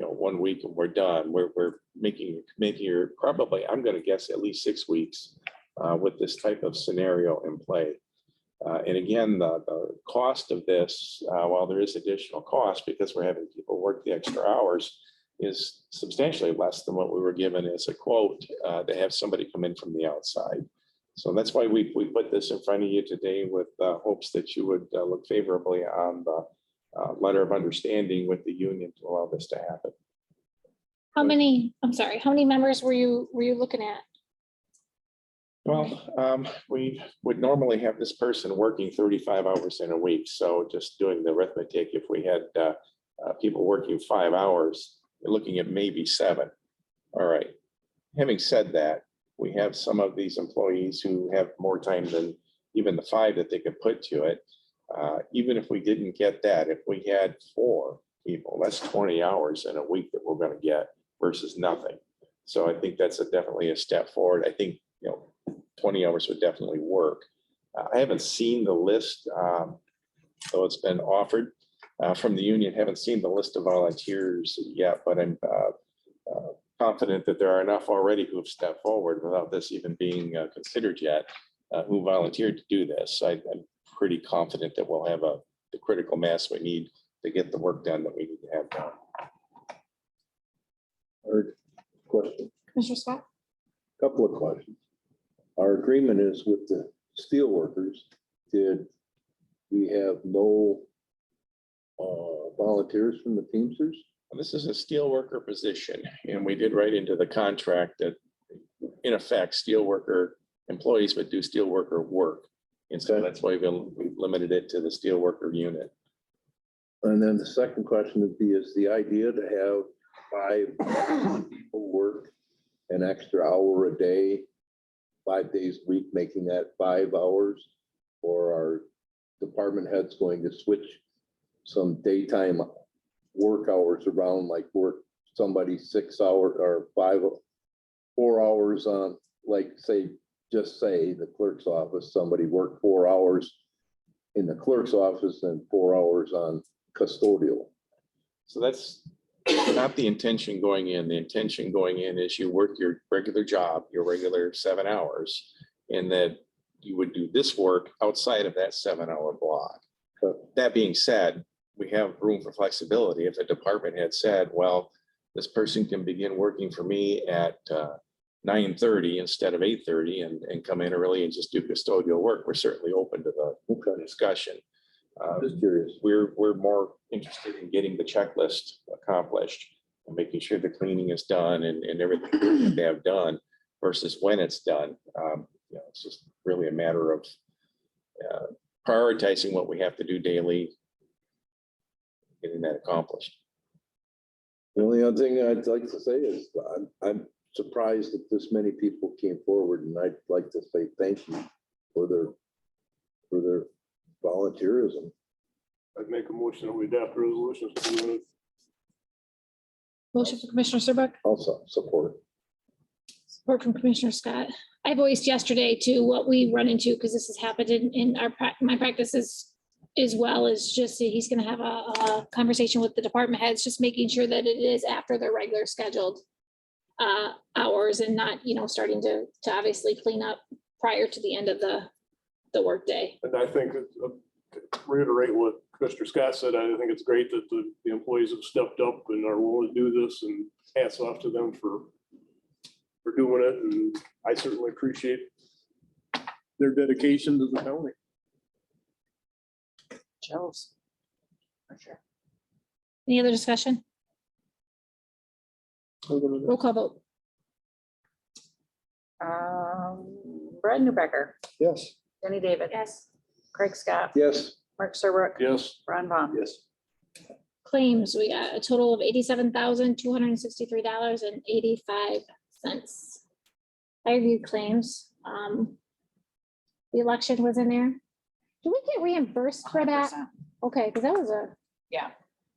S5: 1 week and we're done. We're making probably, I'm going to guess, at least 6 weeks with this type of scenario in play. And again, the cost of this, while there is additional cost because we're having people work the extra hours, is substantially less than what we were given as a quote to have somebody come in from the outside. So that's why we put this in front of you today with hopes that you would look favorably on the letter of understanding with the union to allow this to happen.
S2: How many members were you looking at?
S5: Well, we would normally have this person working 35 hours in a week. So just doing the arithmetic, if we had people working 5 hours, you're looking at maybe 7. All right. Having said that, we have some of these employees who have more time than even the 5 that they could put to it. Even if we didn't get that, if we had 4 people, that's 20 hours in a week that we're going to get versus nothing. So I think that's definitely a step forward. I think 20 hours would definitely work. I haven't seen the list, though it's been offered from the union. Haven't seen the list of volunteers yet, but I'm confident that there are enough already who have stepped forward without this even being considered yet, who volunteered to do this. I'm pretty confident that we'll have the critical mass we need to get the work done that we need to have done.
S4: Question,
S2: Commissioner Scott?
S4: couple of questions. Our agreement is with the steel workers. Did we have no volunteers from the Teamsters?
S5: This is a steel worker position, and we did write into the contract that in effect, steel worker employees would do steel worker work. And so that's why we've limited it to the steel worker unit.
S4: And then the second question would be, is the idea to have 5 people work an extra hour a day, 5 days a week, making that 5 hours? Or are department heads going to switch some daytime work hours around, like work somebody 6 hours or 4 hours on, like just say the clerk's office, somebody worked 4 hours in the clerk's office and 4 hours on custodial?
S5: So that's not the intention going in. The intention going in is you work your regular job, your regular 7 hours, and that you would do this work outside of that 7-hour block. That being said, we have room for flexibility. If a department had said, well, this person can begin working for me at 9:30 instead of 8:30 and come in early and just do custodial work, we're certainly open to the discussion.
S4: Just curious.
S5: We're more interested in getting the checklist accomplished and making sure the cleaning is done and everything that they have done versus when it's done. It's just really a matter of prioritizing what we have to do daily, getting that accomplished.
S4: The only other thing I'd like to say is I'm surprised that this many people came forward, and I'd like to say thank you for their volunteerism.
S6: I'd make a motion that we adopt the resolutions.
S2: Motion for Commissioner Serbuk,
S4: Also support.
S2: support from Commissioner Scott. I voiced yesterday too what we run into, because this has happened in my practices as well, is just that he's going to have a conversation with the department heads, just making sure that it is after their regular scheduled hours and not, starting to obviously clean up prior to the end of the workday.
S6: And I think, to reiterate what Commissioner Scott said, I think it's great that the employees have stepped up and are willing to do this, and hats off to them for doing it. And I certainly appreciate their dedication to the county.
S3: Joe's. For sure.
S2: Any other discussion? Roll call vote.
S3: Brad Newbecker,
S7: Yes.
S3: Jenny David.
S2: Yes.
S3: Craig Scott.
S4: Yes,
S3: Mark Serbrook.
S6: Yes.
S3: Ron Vaughn.
S8: Yes.
S2: Claims, we got a total of $87,263.85. Fireview claims, the election was in there. Do we get reimbursed for that?
S3: 100%.
S2: Okay, because that was a.
S3: Yeah.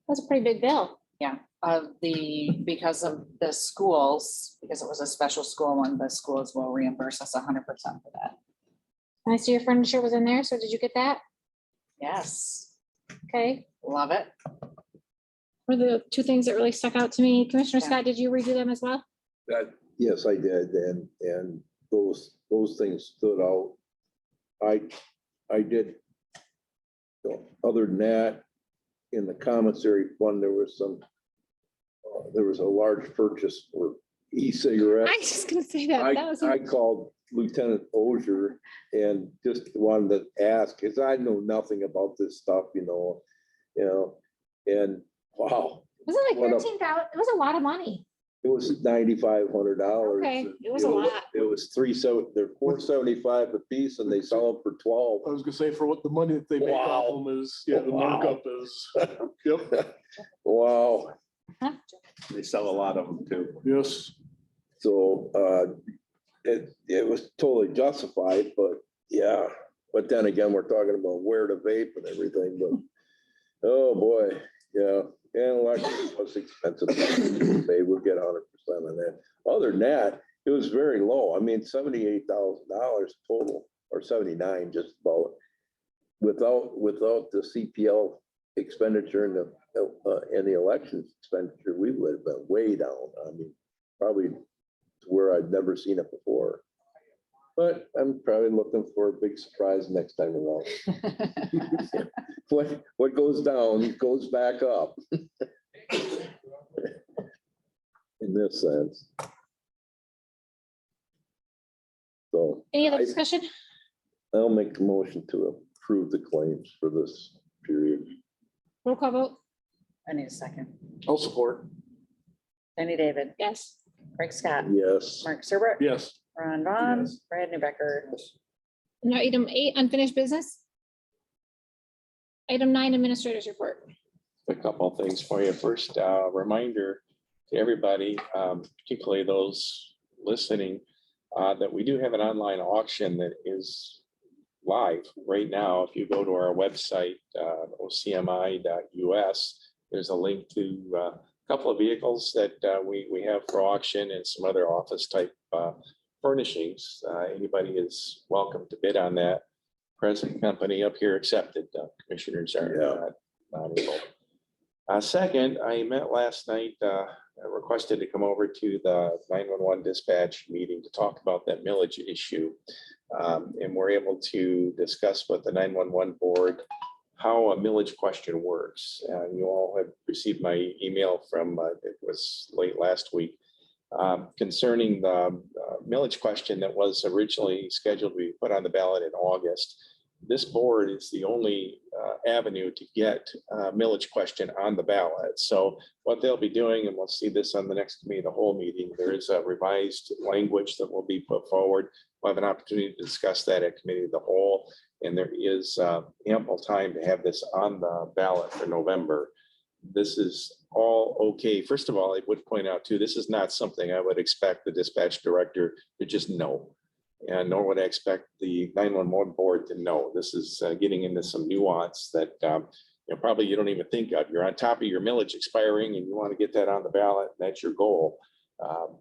S2: That's a pretty big bill.
S3: Because of the schools, because it was a special school one, the schools will reimburse us 100% for that.
S2: I see your furniture was in there, so did you get that?
S3: Yes,
S2: Okay,
S3: love it.
S2: were the two things that really stuck out to me. Commissioner
S3: Yeah.
S2: Scott, did you redo them as well?
S4: yes, I did, and those things stood out. I did. Other than that, in the commissary fund, there was a large purchase for e-cigarettes.
S2: I was just gonna say that. That was.
S4: I called Lieutenant Ozier and just wanted to ask, because I know nothing about this stuff, and wow,
S2: Was it like
S4: what a-
S2: 13,000? It was a lot of money.
S4: it was $9,500.
S2: Okay, it was a lot.
S4: It was they're $475 a piece, and they sell them for 12.
S6: I was gonna say for what the money that they make off
S4: Wow.
S6: them is, yeah, the
S4: Wow.
S6: markup is, yep,
S4: Wow,
S8: They sell a lot of them too.
S6: yes.
S4: so it was totally justified, but yeah, but then again, we're talking about where to vape and everything, but oh boy, yeah, and election was expensive. They would get 100% on that. Other than that, it was very low. I mean, $78,000 total, or 79 just about, without the CPL expenditure and the elections expenditure, we would have been way down. I mean, probably to where I'd never seen it before. But I'm probably looking for a big surprise next time around. What goes down goes back up. In this sense. So
S2: Any other
S4: I-
S2: discussion?
S4: I'll make a motion to approve the claims for this period.
S2: Roll call vote?
S3: I need a second.
S6: I'll support.
S3: Jenny David,
S2: Yes.
S3: Craig Scott,
S4: Yes,
S3: Mark Serbrook.
S6: Yes.
S3: Ron Vaughn.
S6: Yes.
S3: Brad Newbecker.
S2: Now, item 8, unfinished business. Item 9, administrators report.
S5: A couple of things for you. First, reminder to everybody, particularly those listening, that we do have an online auction that is live right now. If you go to our website, ocmi.us, there's a link to a couple of vehicles that we have for auction and some other office type furnishings. Anybody is welcome to bid on that. Present company up here accepted. Commissioners are not able. Second, I met last night, requested to come over to the 911 dispatch meeting to talk about that millage issue. And we're able to discuss with the 911 board how a millage question works. You all have received my email from, it was late last week, concerning the millage question that was originally scheduled to be put on the ballot in August. This board is the only avenue to get millage question on the ballot. So what they'll be doing, and we'll see this on the next committee, the whole meeting, there is a revised language that will be put forward. We'll have an opportunity to discuss that at committee of the whole, and there is ample time to have this on the ballot for November. This is all okay. First of all, I would point out too, this is not something I would expect the dispatch director to just know. And nor would I expect the 911 board to know. This is getting into some nuance that probably you don't even think of. You're on top of your millage expiring and you want to get that on the ballot. That's your goal.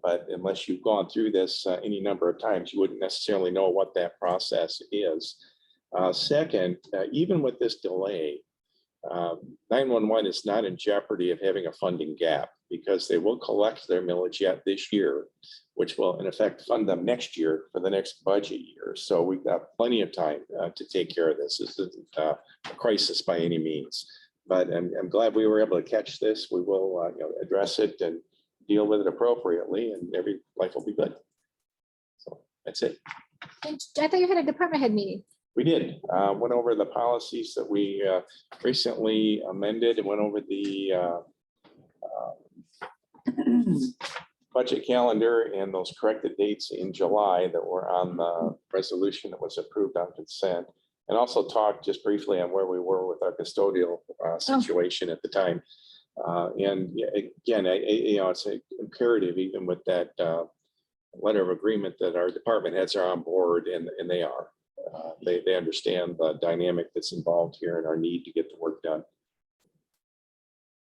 S5: But unless you've gone through this any number of times, you wouldn't necessarily know what that process is. Second, even with this delay, 911 is not in jeopardy of having a funding gap because they will collect their millage yet this year, which will in effect fund them next year for the next budget year. So we've got plenty of time to take care of this. This isn't a crisis by any means, but I'm glad we were able to catch this. We will address it and deal with it appropriately, and every life will be good. So that's it.
S2: And I thought you had a department head meeting.
S5: We did, went over the policies that we recently amended and went over the budget calendar and those corrected dates in July that were on the resolution that was approved on consent. And also talk just briefly on where we were with our custodial situation at the time. And yeah, again, it's imperative even with that letter of agreement that our department heads are on board, and they are. They understand the dynamic that's involved here and our need to get the work done.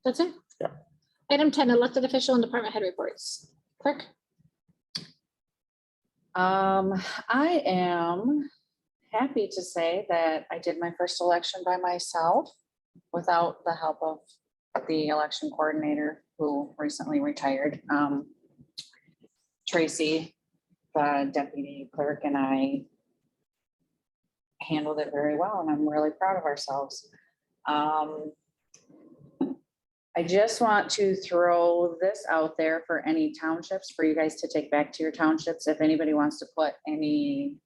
S2: That's it?
S5: Yeah.
S2: Item 10, elected official and department head reports. Clerk?
S3: I am happy to say that I did my first election by myself without the help of the election coordinator who recently retired. Tracy, the deputy clerk, and I handled it very well, and I'm really proud of ourselves. I just want to throw this out there for any townships, for you guys to take back to your townships. If anybody wants to put any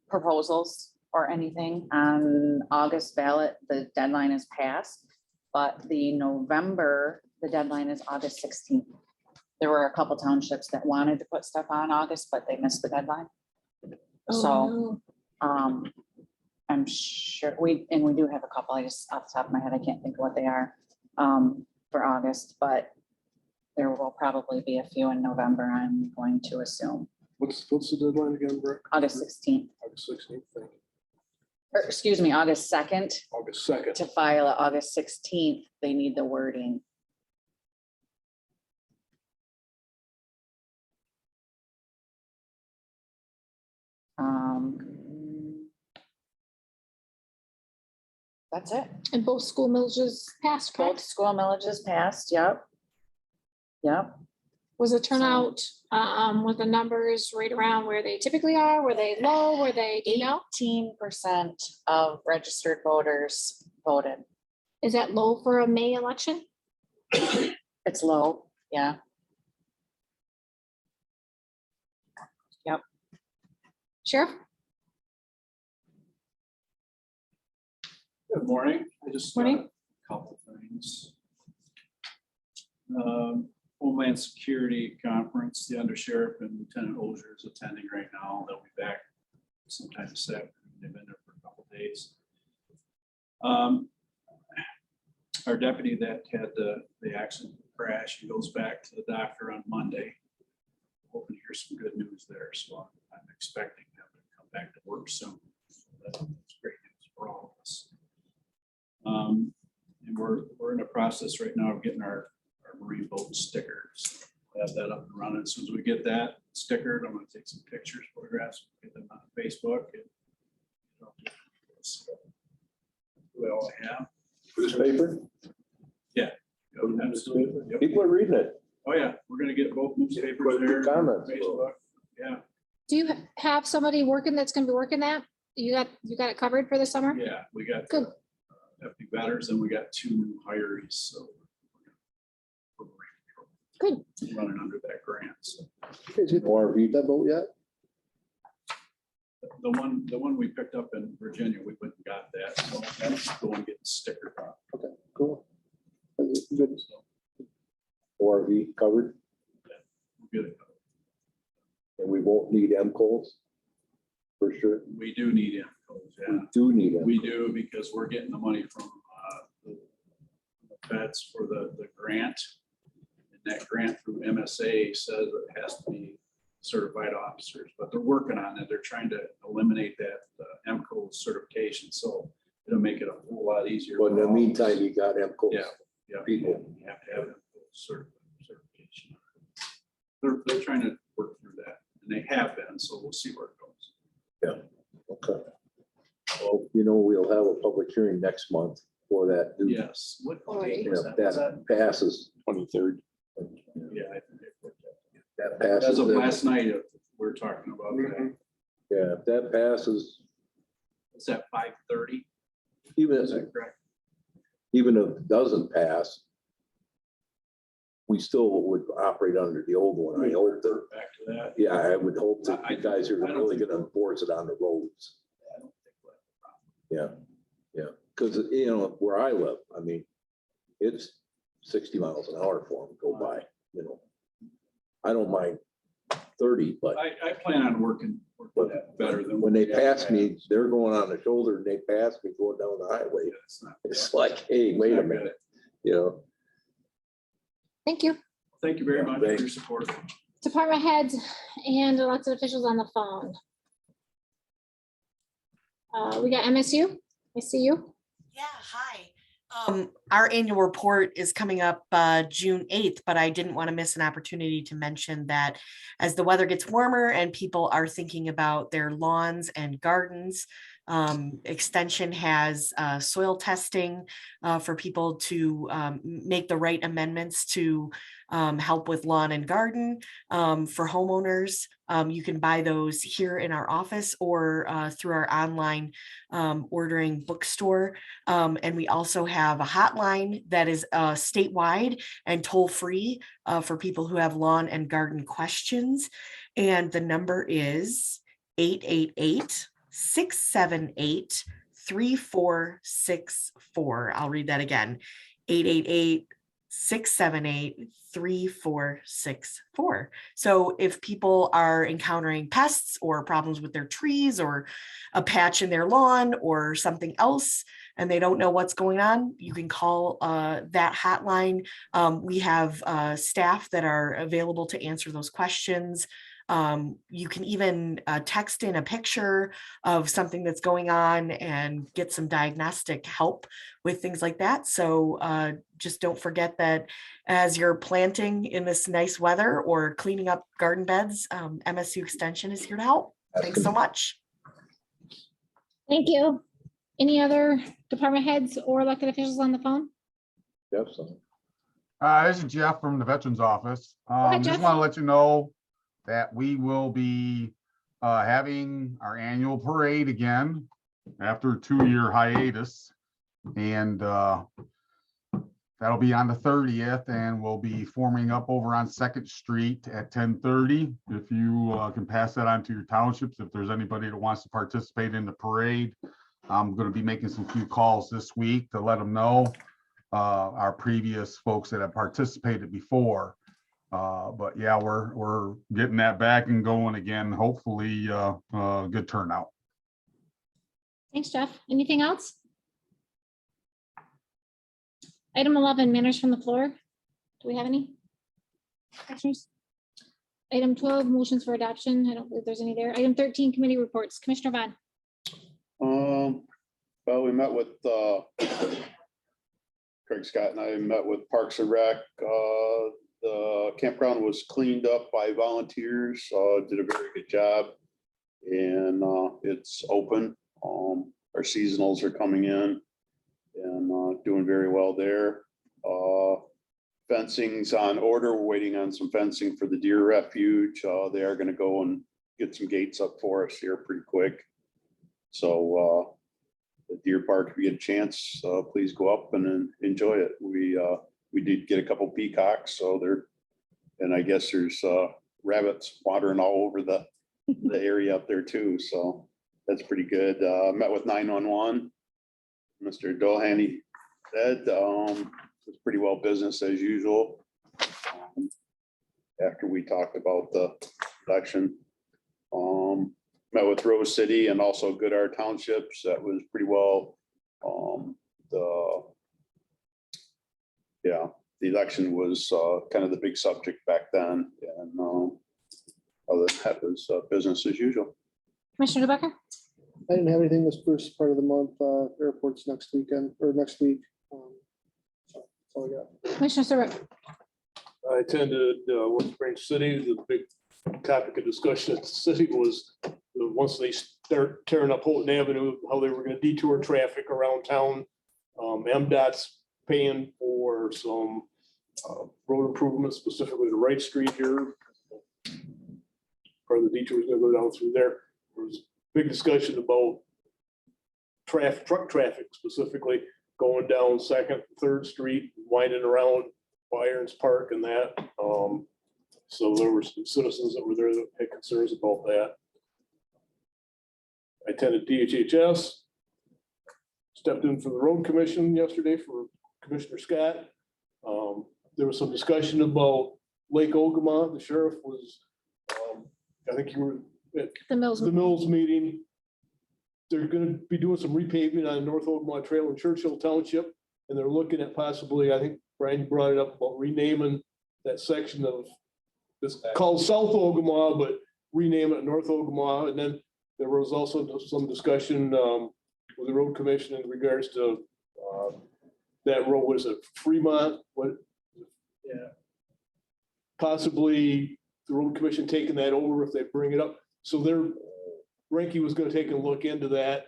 S3: proposals or anything on August ballot, the deadline is passed. But the deadline is August 16th. There were a couple townships that wanted to put stuff on August, but they missed the deadline. So I'm sure we do have a couple. I just off the top of my head, I can't think of what they are for August, but there will probably be a few in November, I'm going to assume.
S6: What's the deadline again, Brett?
S3: August 16th,
S6: August 16th, thank you.
S3: or excuse me, August 2nd.
S6: August 2nd.
S3: To file it August 16th, they need the wording. That's it.
S2: And both school millages passed,
S3: Both
S2: correct?
S3: school millages passed, yep. Yep,
S2: Was the turnout with the numbers right around where they typically are? Were they low? Were they, do you know?
S3: 18% of registered voters voted.
S2: Is that low for a May election?
S3: It's low, yeah.
S2: Sheriff?
S9: Good morning. I just got
S2: Morning.
S9: a couple things. Homeland Security Conference, the undersheriff and Lieutenant Ogier is attending right now. They'll be back sometime this afternoon. They've been there for a couple days. Our deputy that had the accident crash, he goes back to the doctor on Monday. Hoping to hear some good news there. So I'm expecting them to come back to work soon. So that's great news for all of us. And we're in the process right now of getting our marine boat stickers. We'll have that up and running. As soon as we get that stickered, I'm gonna take some pictures, photographs, get them on Facebook. And we all have.
S4: Newspaper?
S9: Absolutely. Yep.
S4: People are reading it.
S9: Oh, yeah, we're gonna get both newspapers
S4: Quite a few
S9: there.
S4: comments.
S9: Facebook, yeah,
S2: Do you have somebody working that's gonna be working that? You got it covered for the summer?
S9: yeah, we got
S2: Good.
S9: FP veterans and we got 2 new hires, so.
S2: Good.
S9: Running under that grant, so.
S7: Is it
S4: RV.
S7: that vote yet?
S9: The one we picked up in Virginia, we went and got that, so that's the one getting stickered on.
S7: Okay, cool. Good.
S9: So
S4: RV covered,
S9: we'll get it.
S4: and we won't need MCOs for sure.
S9: We do need infos, yeah.
S4: We do need them.
S9: We do, because we're getting the money from the feds for the grant. And that grant through MSA says it has to be certified officers, but they're working on it. They're trying to eliminate that MCO certification, so it'll make it a whole lot easier.
S4: But in the
S9: for all of us.
S4: meantime, you got MCOs.
S9: Yeah,
S4: people.
S9: You have to have certification. They're trying to work through that, and they have been, so we'll see where it goes.
S4: Okay. Well, we'll have a public hearing next month for that.
S9: Yes. What date
S4: You
S9: was
S4: know,
S9: that? Was
S4: that passes,
S5: 23rd.
S9: Yeah, I think they put
S4: that
S9: that.
S4: passes.
S9: As of
S4: then-
S9: last night, we're talking about that.
S4: Yeah, if that passes,
S9: It's at 5:30.
S4: even
S9: Is
S4: if,
S9: that correct?
S4: even if it doesn't pass, we still would operate under the old one. I hope that,
S9: Back to that.
S4: yeah, I would hope that you guys are
S9: I don't
S4: really
S9: think-
S4: gonna enforce it on the roads.
S9: I don't think we'll have a problem.
S4: Yeah, because, where I live, I mean, it's 60 miles an hour for them to go by. you know. I don't mind 30, but
S9: I plan on working that better than.
S4: when they pass me, they're going on the shoulder and they pass me going down the highway.
S9: It's not-
S4: It's like, hey, wait a minute, you know.
S2: Thank you.
S9: Thank you very much for your support.
S2: Department heads and elected officials on the phone. We got MSU. I see you.
S11: Yeah, hi. Our annual report is coming up June 8th, but I didn't want to miss an opportunity to mention that as the weather gets warmer and people are thinking about their lawns and gardens, Extension has soil testing for people to make the right amendments to help with lawn and garden for homeowners. You can buy those here in our office or through our online ordering bookstore. And we also have a hotline that is statewide and toll-free for people who have lawn and garden questions. And the number is 888-678-3464. I'll read that again, 888-678-3464. So if people are encountering pests or problems with their trees or a patch in their lawn or something else, and they don't know what's going on, you can call that hotline. We have staff that are available to answer those questions. You can even text in a picture of something that's going on and get some diagnostic help with things like that. So just don't forget that as you're planting in this nice weather or cleaning up garden beds, MSU Extension is here to help. Thanks so much.
S2: Thank you. Any other department heads or elected officials on the phone?
S4: Definitely.
S12: This is Jeff from the Veterans Office.
S2: ahead,
S12: Just
S2: Jeff.
S12: want to let you know that we will be having our annual parade again after a 2-year hiatus. And that'll be on the 30th, and we'll be forming up over on 2nd Street at 10:30. If you can pass that on to your townships, if there's anybody that wants to participate in the parade. I'm going to be making some few calls this week to let them know our previous folks that have participated before. But yeah, we're getting that back and going again. Hopefully, good turnout.
S2: Thanks, Jeff. Anything else? Item 11, manners from the floor. Do we have any? Commissioners? Item 12, motions for adoption. I don't believe there's any there. Item 13, committee reports. Commissioner Vaughn.
S8: Well, we met with Craig Scott and I met with Parks and Rec. The campground was cleaned up by volunteers, did a very good job. And it's open. Our seasonals are coming in and doing very well there. Fencing's on order. We're waiting on some fencing for the deer refuge. They are going to go and get some gates up for us here pretty quick. So the deer park, if you get a chance, please go up and enjoy it. We did get a couple peacocks, so they're, and I guess there's rabbits wandering all over the area up there too. So that's pretty good. Met with 911. Mr. Dolhany said it's pretty well business as usual. After we talked about the election. Met with Rose City and also Goodar Townships. That was pretty well. The election was kind of the big subject back then. And other than that, was business as usual.
S2: Commissioner Becker.
S7: I didn't have anything this first part of the month. Airports next weekend or next week. So that's all I got.
S2: Commissioner Serbrook.
S6: I attended West Branch City. The big topic of discussion at the city was once they start tearing up Houghton Avenue, how they were going to detour traffic around town. MDOT's paying for some road improvements, specifically the Wright Street here. Part of the detour is going to go down through there. There was big discussion about truck traffic, specifically going down 2nd, 3rd Street, winding around Irons Park and that. So there were some citizens that were there that had concerns about that. I attended DHHS, stepped in for the road commission yesterday for Commissioner Scott. There was some discussion about Lake Ogemaw, the sheriff was, I think you were at
S2: The Mills.
S6: the Mills meeting. They're gonna be doing some repaving on North Ogemaw Trail in Churchill Township, and they're looking at possibly, I think Brian you brought it up about renaming that section of, it's called South Ogemaw, but rename it North Ogemaw. And then there was also some discussion with the road commission in regards to that road, was it Fremont? What? Yeah. Possibly the road commission taking that over if they bring it up. So Ranky was gonna take a look into that,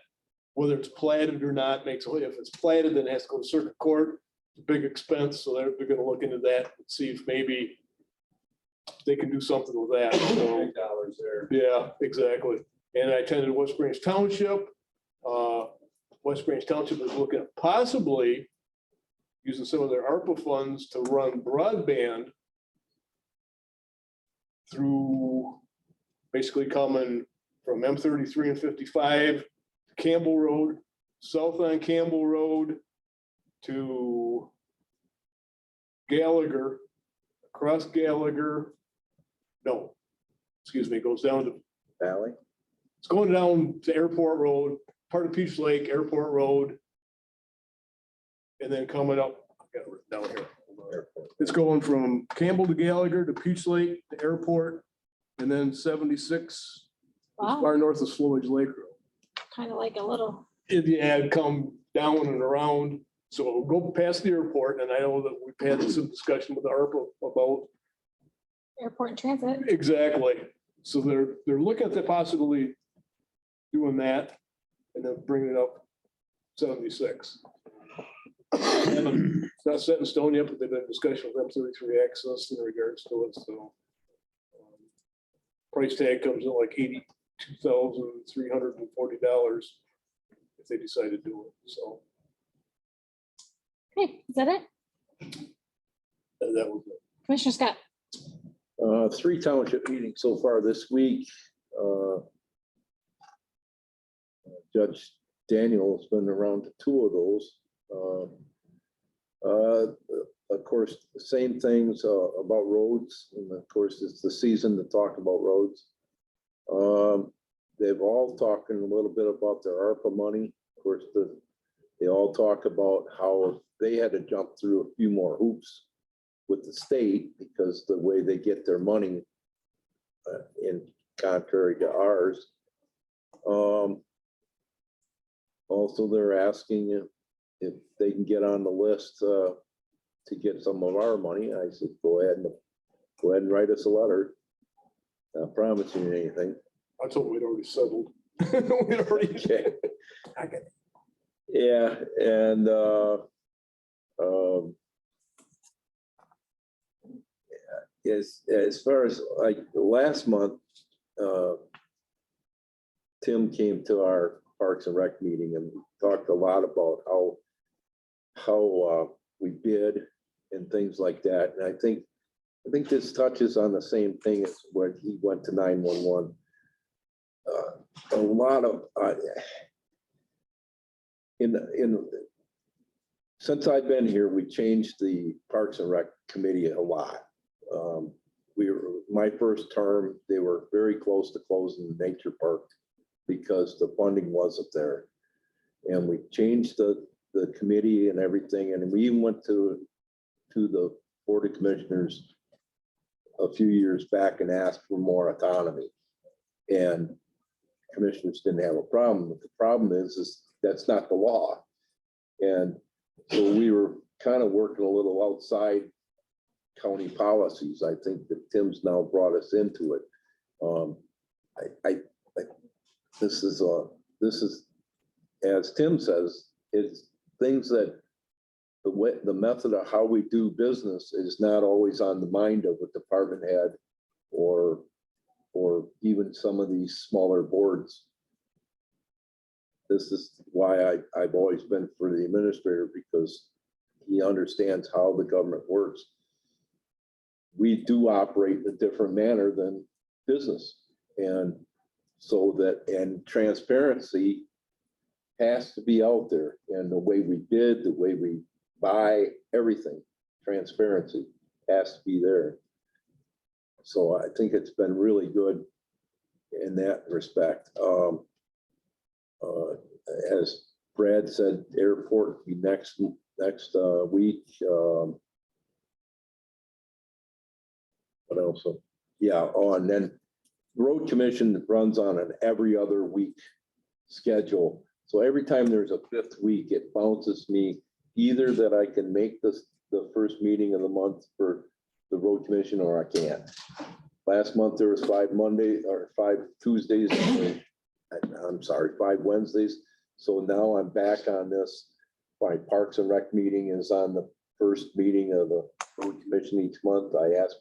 S6: whether it's platted or not, if it's platted, then it has to go to circuit court, it's a big expense, so they're gonna look into that and see if maybe they can do something with that, so.
S9: Big dollars there.
S6: Yeah, exactly. And I attended West Branch Township. West Branch Township is looking at possibly using some of their ARPA funds to run broadband through basically coming from M33 and 55, Campbell Road, south on Campbell Road to Gallagher, across Gallagher. No, excuse me, it goes down to
S4: Valley.
S6: It's going down to Airport Road, part of Peach Lake, Airport Road. And then coming up, I've got it written down here. It's going from Campbell to Gallagher to Peach Lake to Airport, and then 76, as
S2: Wow,
S6: far north of Slowage Lake Road.
S2: kind of like a little,
S6: It had come down and around, so it'll go past the airport, and I know that we've had some discussion with the ARPA about
S2: airport and transit.
S6: exactly. So they're looking at the possibility doing that and then bringing it up 76. And it's not set in stone yet, but they've been in discussion with M33 access in regards to it, so. Price tag comes in like $82,340 if they decide to do it, so.
S2: Okay, is that it?
S6: That was it.
S2: Commissioner Scott?
S4: 3 township meetings so far this week. Judge Daniel has been around to 2 of those. Of course, the same things about roads, and of course, it's the season to talk about roads. They've all talking a little bit about their ARPA money. Of course, they all talk about how they had to jump through a few more hoops with the state because the way they get their money in contrary to ours. Also, they're asking if they can get on the list to get some of our money. I said, go ahead and write us a letter. Not promising you anything.
S6: I told them we'd already settled. We'd already.
S4: Okay. Yeah, and as far as like last month, Tim came to our Parks and Rec meeting and talked a lot about how we bid and things like that. And I think this touches on the same thing as when he went to 911. A lot of since I've been here, we changed the Parks and Rec committee a lot. My first term, they were very close to closing the nature park because the funding wasn't there. And we changed the committee and everything. And we even went to the Board of Commissioners a few years back and asked for more autonomy. And commissioners didn't have a problem. But the problem is that's not the law. And so we were kind of working a little outside county policies. I think that Tim's now brought us into it. This is, as Tim says, it's things that the method of how we do business is not always on the mind of a department head or even some of these smaller boards. This is why I've always been for the administrator, because he understands how the government works. We do operate in a different manner than business. And so and transparency has to be out there, and the way we bid, the way we buy, everything, transparency has to be there. So I think it's been really good in that respect. As Brad said, airport will be next week. What else? Yeah, oh, and then road commission runs on an every other week schedule. So every time there's a fifth week, it bounces me either that I can make the first meeting of the month for the road commission or I can't. Last month, there was 5 Mondays or 5 Tuesdays. I'm sorry, 5 Wednesdays. So now I'm back on this. My Parks and Rec meeting is on the first meeting of the road commission each month. I asked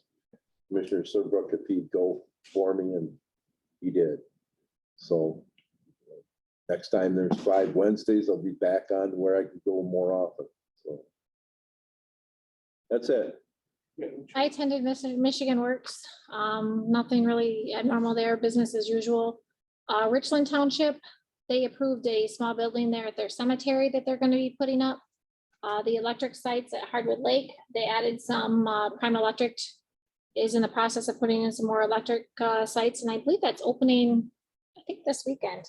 S4: Commissioner Serbrook if he'd go for me, and he did. So next time there's 5 Wednesdays, I'll be back on where I can go more often. So that's it.
S2: I attended Michigan Works. Nothing really abnormal there, business as usual. Richland Township, they approved a small building there at their cemetery that they're going to be putting up. The electric sites at Hardwood Lake, they added some, Prime Electric is in the process of putting in some more electric sites, and I believe that's opening, I think this weekend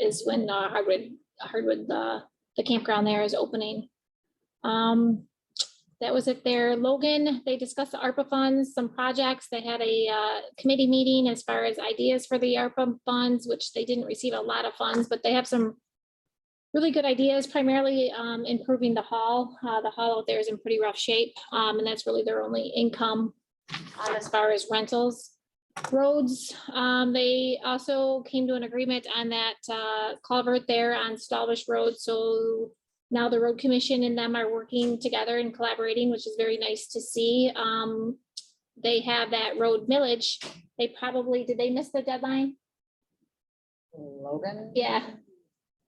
S2: is when Hardwood, the campground there is opening. That was it there. Logan, they discussed the ARPA funds, some projects. They had a committee meeting as far as ideas for the ARPA funds, which they didn't receive a lot of funds, but they have some really good ideas, primarily improving the hall. The hall out there is in pretty rough shape, and that's really their only income as far as rentals. Roads, they also came to an agreement on that culvert there on Stalbush Road. So now the road commission and them are working together and collaborating, which is very nice to see. They have that road millage. They probably, did they miss the deadline?
S3: Logan?
S2: Yeah.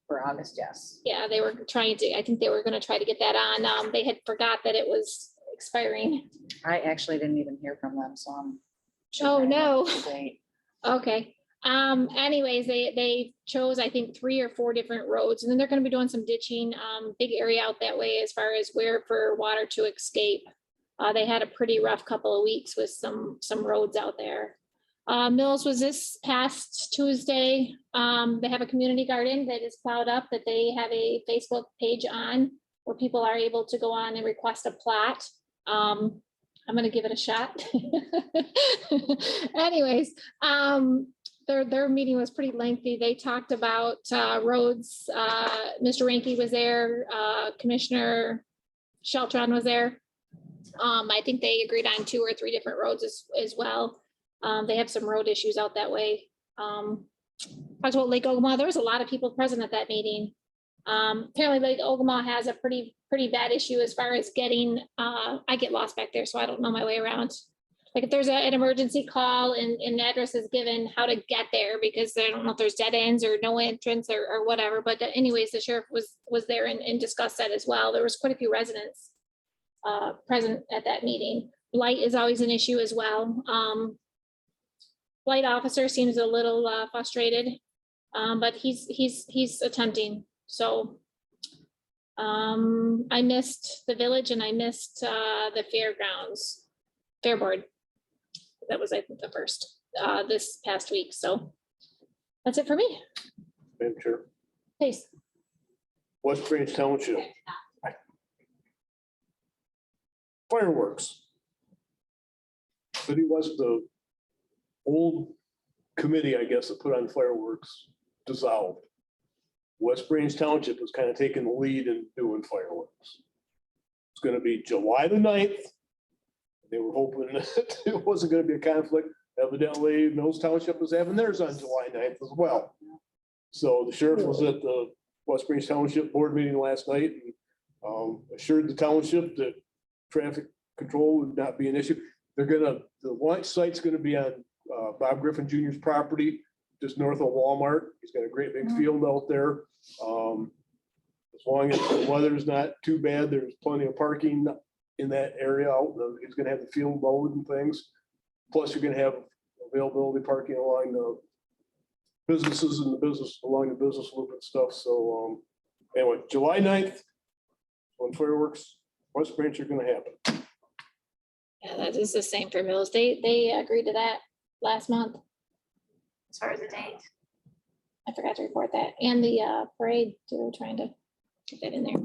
S3: For August, yes.
S2: Yeah, they were trying to, I think they were gonna try to get that on. They had forgot that it was expiring.
S3: I actually didn't even hear from them, so I'm.
S2: Oh, no.
S3: They-
S2: Okay. Anyways, they chose, I think, 3 or 4 different roads, and then they're gonna be doing some ditching, big area out that way as far as where for water to escape. They had a pretty rough couple of weeks with some roads out there. Mills was this past Tuesday. They have a community garden that is plowed up, that they have a Facebook page on where people are able to go on and request a plot. I'm gonna give it a shot. Anyways, their meeting was pretty lengthy. They talked about roads. Mr. Ranky was there. Commissioner Sheltron was there. I think they agreed on 2 or 3 different roads as well. They have some road issues out that way. Talked about Lake Ogemaw. There was a lot of people present at that meeting. Apparently Lake Ogemaw has a pretty bad issue as far as getting, I get lost back there, so I don't know my way around. Like if there's an emergency call and an address is given, how to get there, because I don't know if there's dead ends or no entrance or whatever. But anyways, the sheriff was there and discussed that as well. There was quite a few residents present at that meeting. Light is always an issue as well. Flight officer seems a little frustrated, but he's attempting. So I missed the village and I missed the fairgrounds, fair board. That was, I think, the first this past week. So that's it for me.
S6: Madam Chair,
S2: Please.
S6: West Branch Township. Fireworks. City was the old committee, I guess, that put on fireworks dissolved. West Branch Township was kind of taking the lead in doing fireworks. It's gonna be July the 9th. They were hoping that it wasn't gonna be a conflict. Evidently, Mills Township was having theirs on July 9th as well. So the sheriff was at the West Branch Township board meeting last night and assured the township that traffic control would not be an issue. The launch site's gonna be on Bob Griffin Jr.'s property, just north of Walmart. He's got a great big field out there. As long as the weather's not too bad, there's plenty of parking in that area. He's gonna have the field mowed and things. Plus, you're gonna have availability parking along the businesses and along the business loop and stuff. So anyway, July 9th, when fireworks, West Branch are gonna happen.
S2: Yeah, that is the same for Mills. They agreed to that last month.
S1: As far as the date.
S2: I forgot to report that. And the parade, too, trying to get that in there.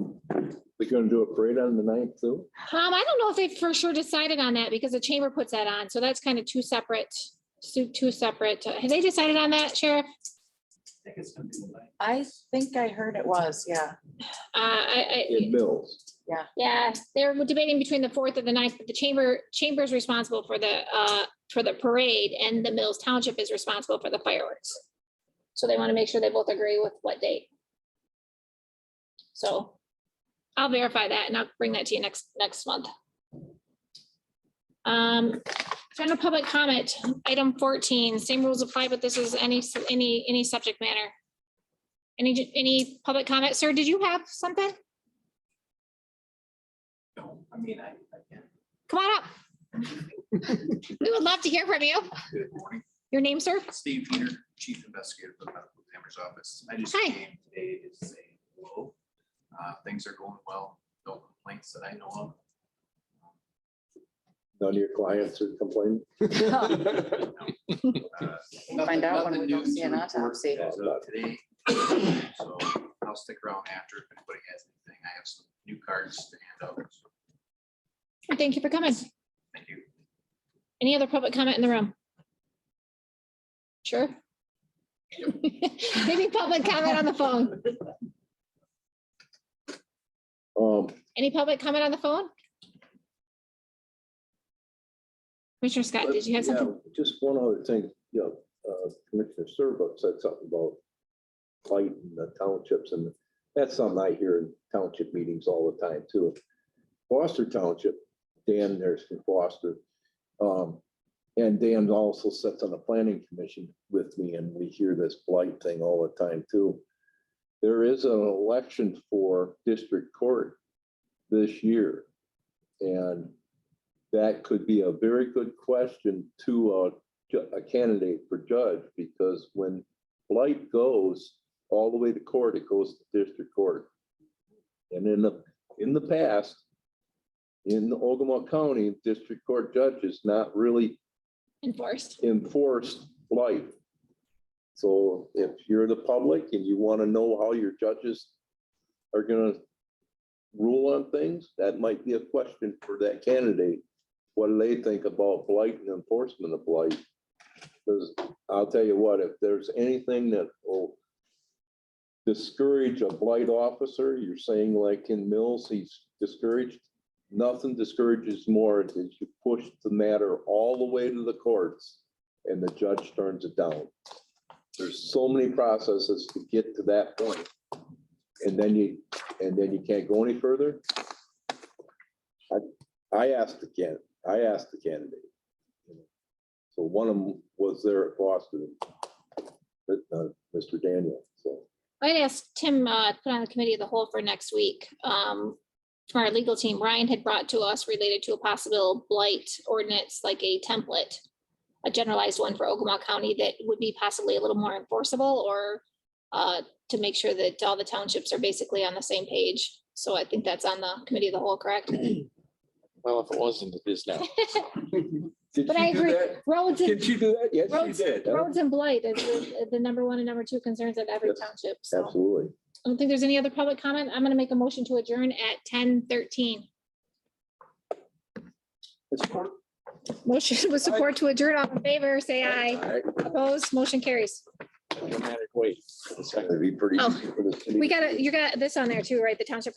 S4: We're gonna do a parade on the 9th too?
S2: I don't know if they for sure decided on that because the chamber puts that on. So that's kind of two separate. Have they decided on that, Sheriff?
S9: I think it's gonna be the night.
S3: I think I heard it was, yeah.
S4: In Mills.
S2: Yeah, they're debating between the 4th and the 9th, but the chamber is responsible for the parade and the Mills Township is responsible for the fireworks. So they want to make sure they both agree with what date. So I'll verify that and I'll bring that to you next month. General public comment, item 14, same rules apply, but this is any subject matter. Any public comment? Sir, did you have something?
S9: No, I mean, I can't.
S2: Come on up. We would love to hear from you.
S13: Good morning,
S2: Your name, sir?
S13: Steve Peter, Chief Investigator for the Medical Examiner's Office. I just
S2: Hi.
S13: came today to say hello. Things are going well, no complaints that I know of.
S4: None of your clients are complaining?
S3: Find out when
S13: Nothing
S3: we
S13: new
S3: go see an
S13: to report
S3: autopsy.
S13: as of today. So I'll stick around after if anybody has anything. I have some new cards to hand out. So
S2: Thank you for coming.
S13: thank you.
S2: Any other public comment in the room? Sure. Maybe public comment on the phone. Any public comment on the phone? Commissioner Scott, did you have
S4: Yeah,
S2: something?
S4: just one other thing, Commissioner Serbrook said something about fight in the townships, and that's something I hear in township meetings all the time too. Foster Township, Dan there's from Foster. And Dan also sits on the planning commission with me, and we hear this blight thing all the time too. There is an election for district court this year, and that could be a very good question to a candidate for judge, because when blight goes all the way to court, it goes to district court. And in the past, in Ogemaw County, district court judges not really enforced blight. So if you're the public and you want to know how your judges are going to rule on things, that might be a question for that candidate. What do they think about blight and enforcement of blight? Because I'll tell you what, if there's anything that will discourage a blight officer, you're saying like in Mills, he's discouraged. Nothing discourages more is you push the matter all the way to the courts and the judge turns it down. There's so many processes to get to that point. And then you can't go any further. I asked the candidate. So one of them was there at Boston, Mr. Daniel, so.
S2: I'd asked Tim to put on the committee of the whole for next week. From our legal team, Ryan had brought to us related to a possible blight ordinance, like a template, a generalized one for Ogemaw County that would be possibly a little more enforceable, or to make sure that all the townships are basically on the same page. So I think that's on the committee of the whole, correct?
S5: Well, if it wasn't, it is now.
S4: Did
S2: But
S4: she
S2: I
S4: do
S2: agree,
S4: that?
S2: roads and,
S4: Did she do that? Yes,
S2: roads,
S4: she did.
S2: roads and blight is the number one and number two concerns of every
S4: Yes,
S2: township. So
S4: Absolutely.
S2: I don't think there's any other public comment. I'm gonna make a motion to adjourn at 10:13. Motion with support to adjourn. All in favor, say aye.
S4: All right.
S2: Opposed, motion carries.
S5: Dramatic wait.
S4: It'd be pretty
S2: Oh,
S4: easy for the city.
S2: We got you got this on there too, right? The township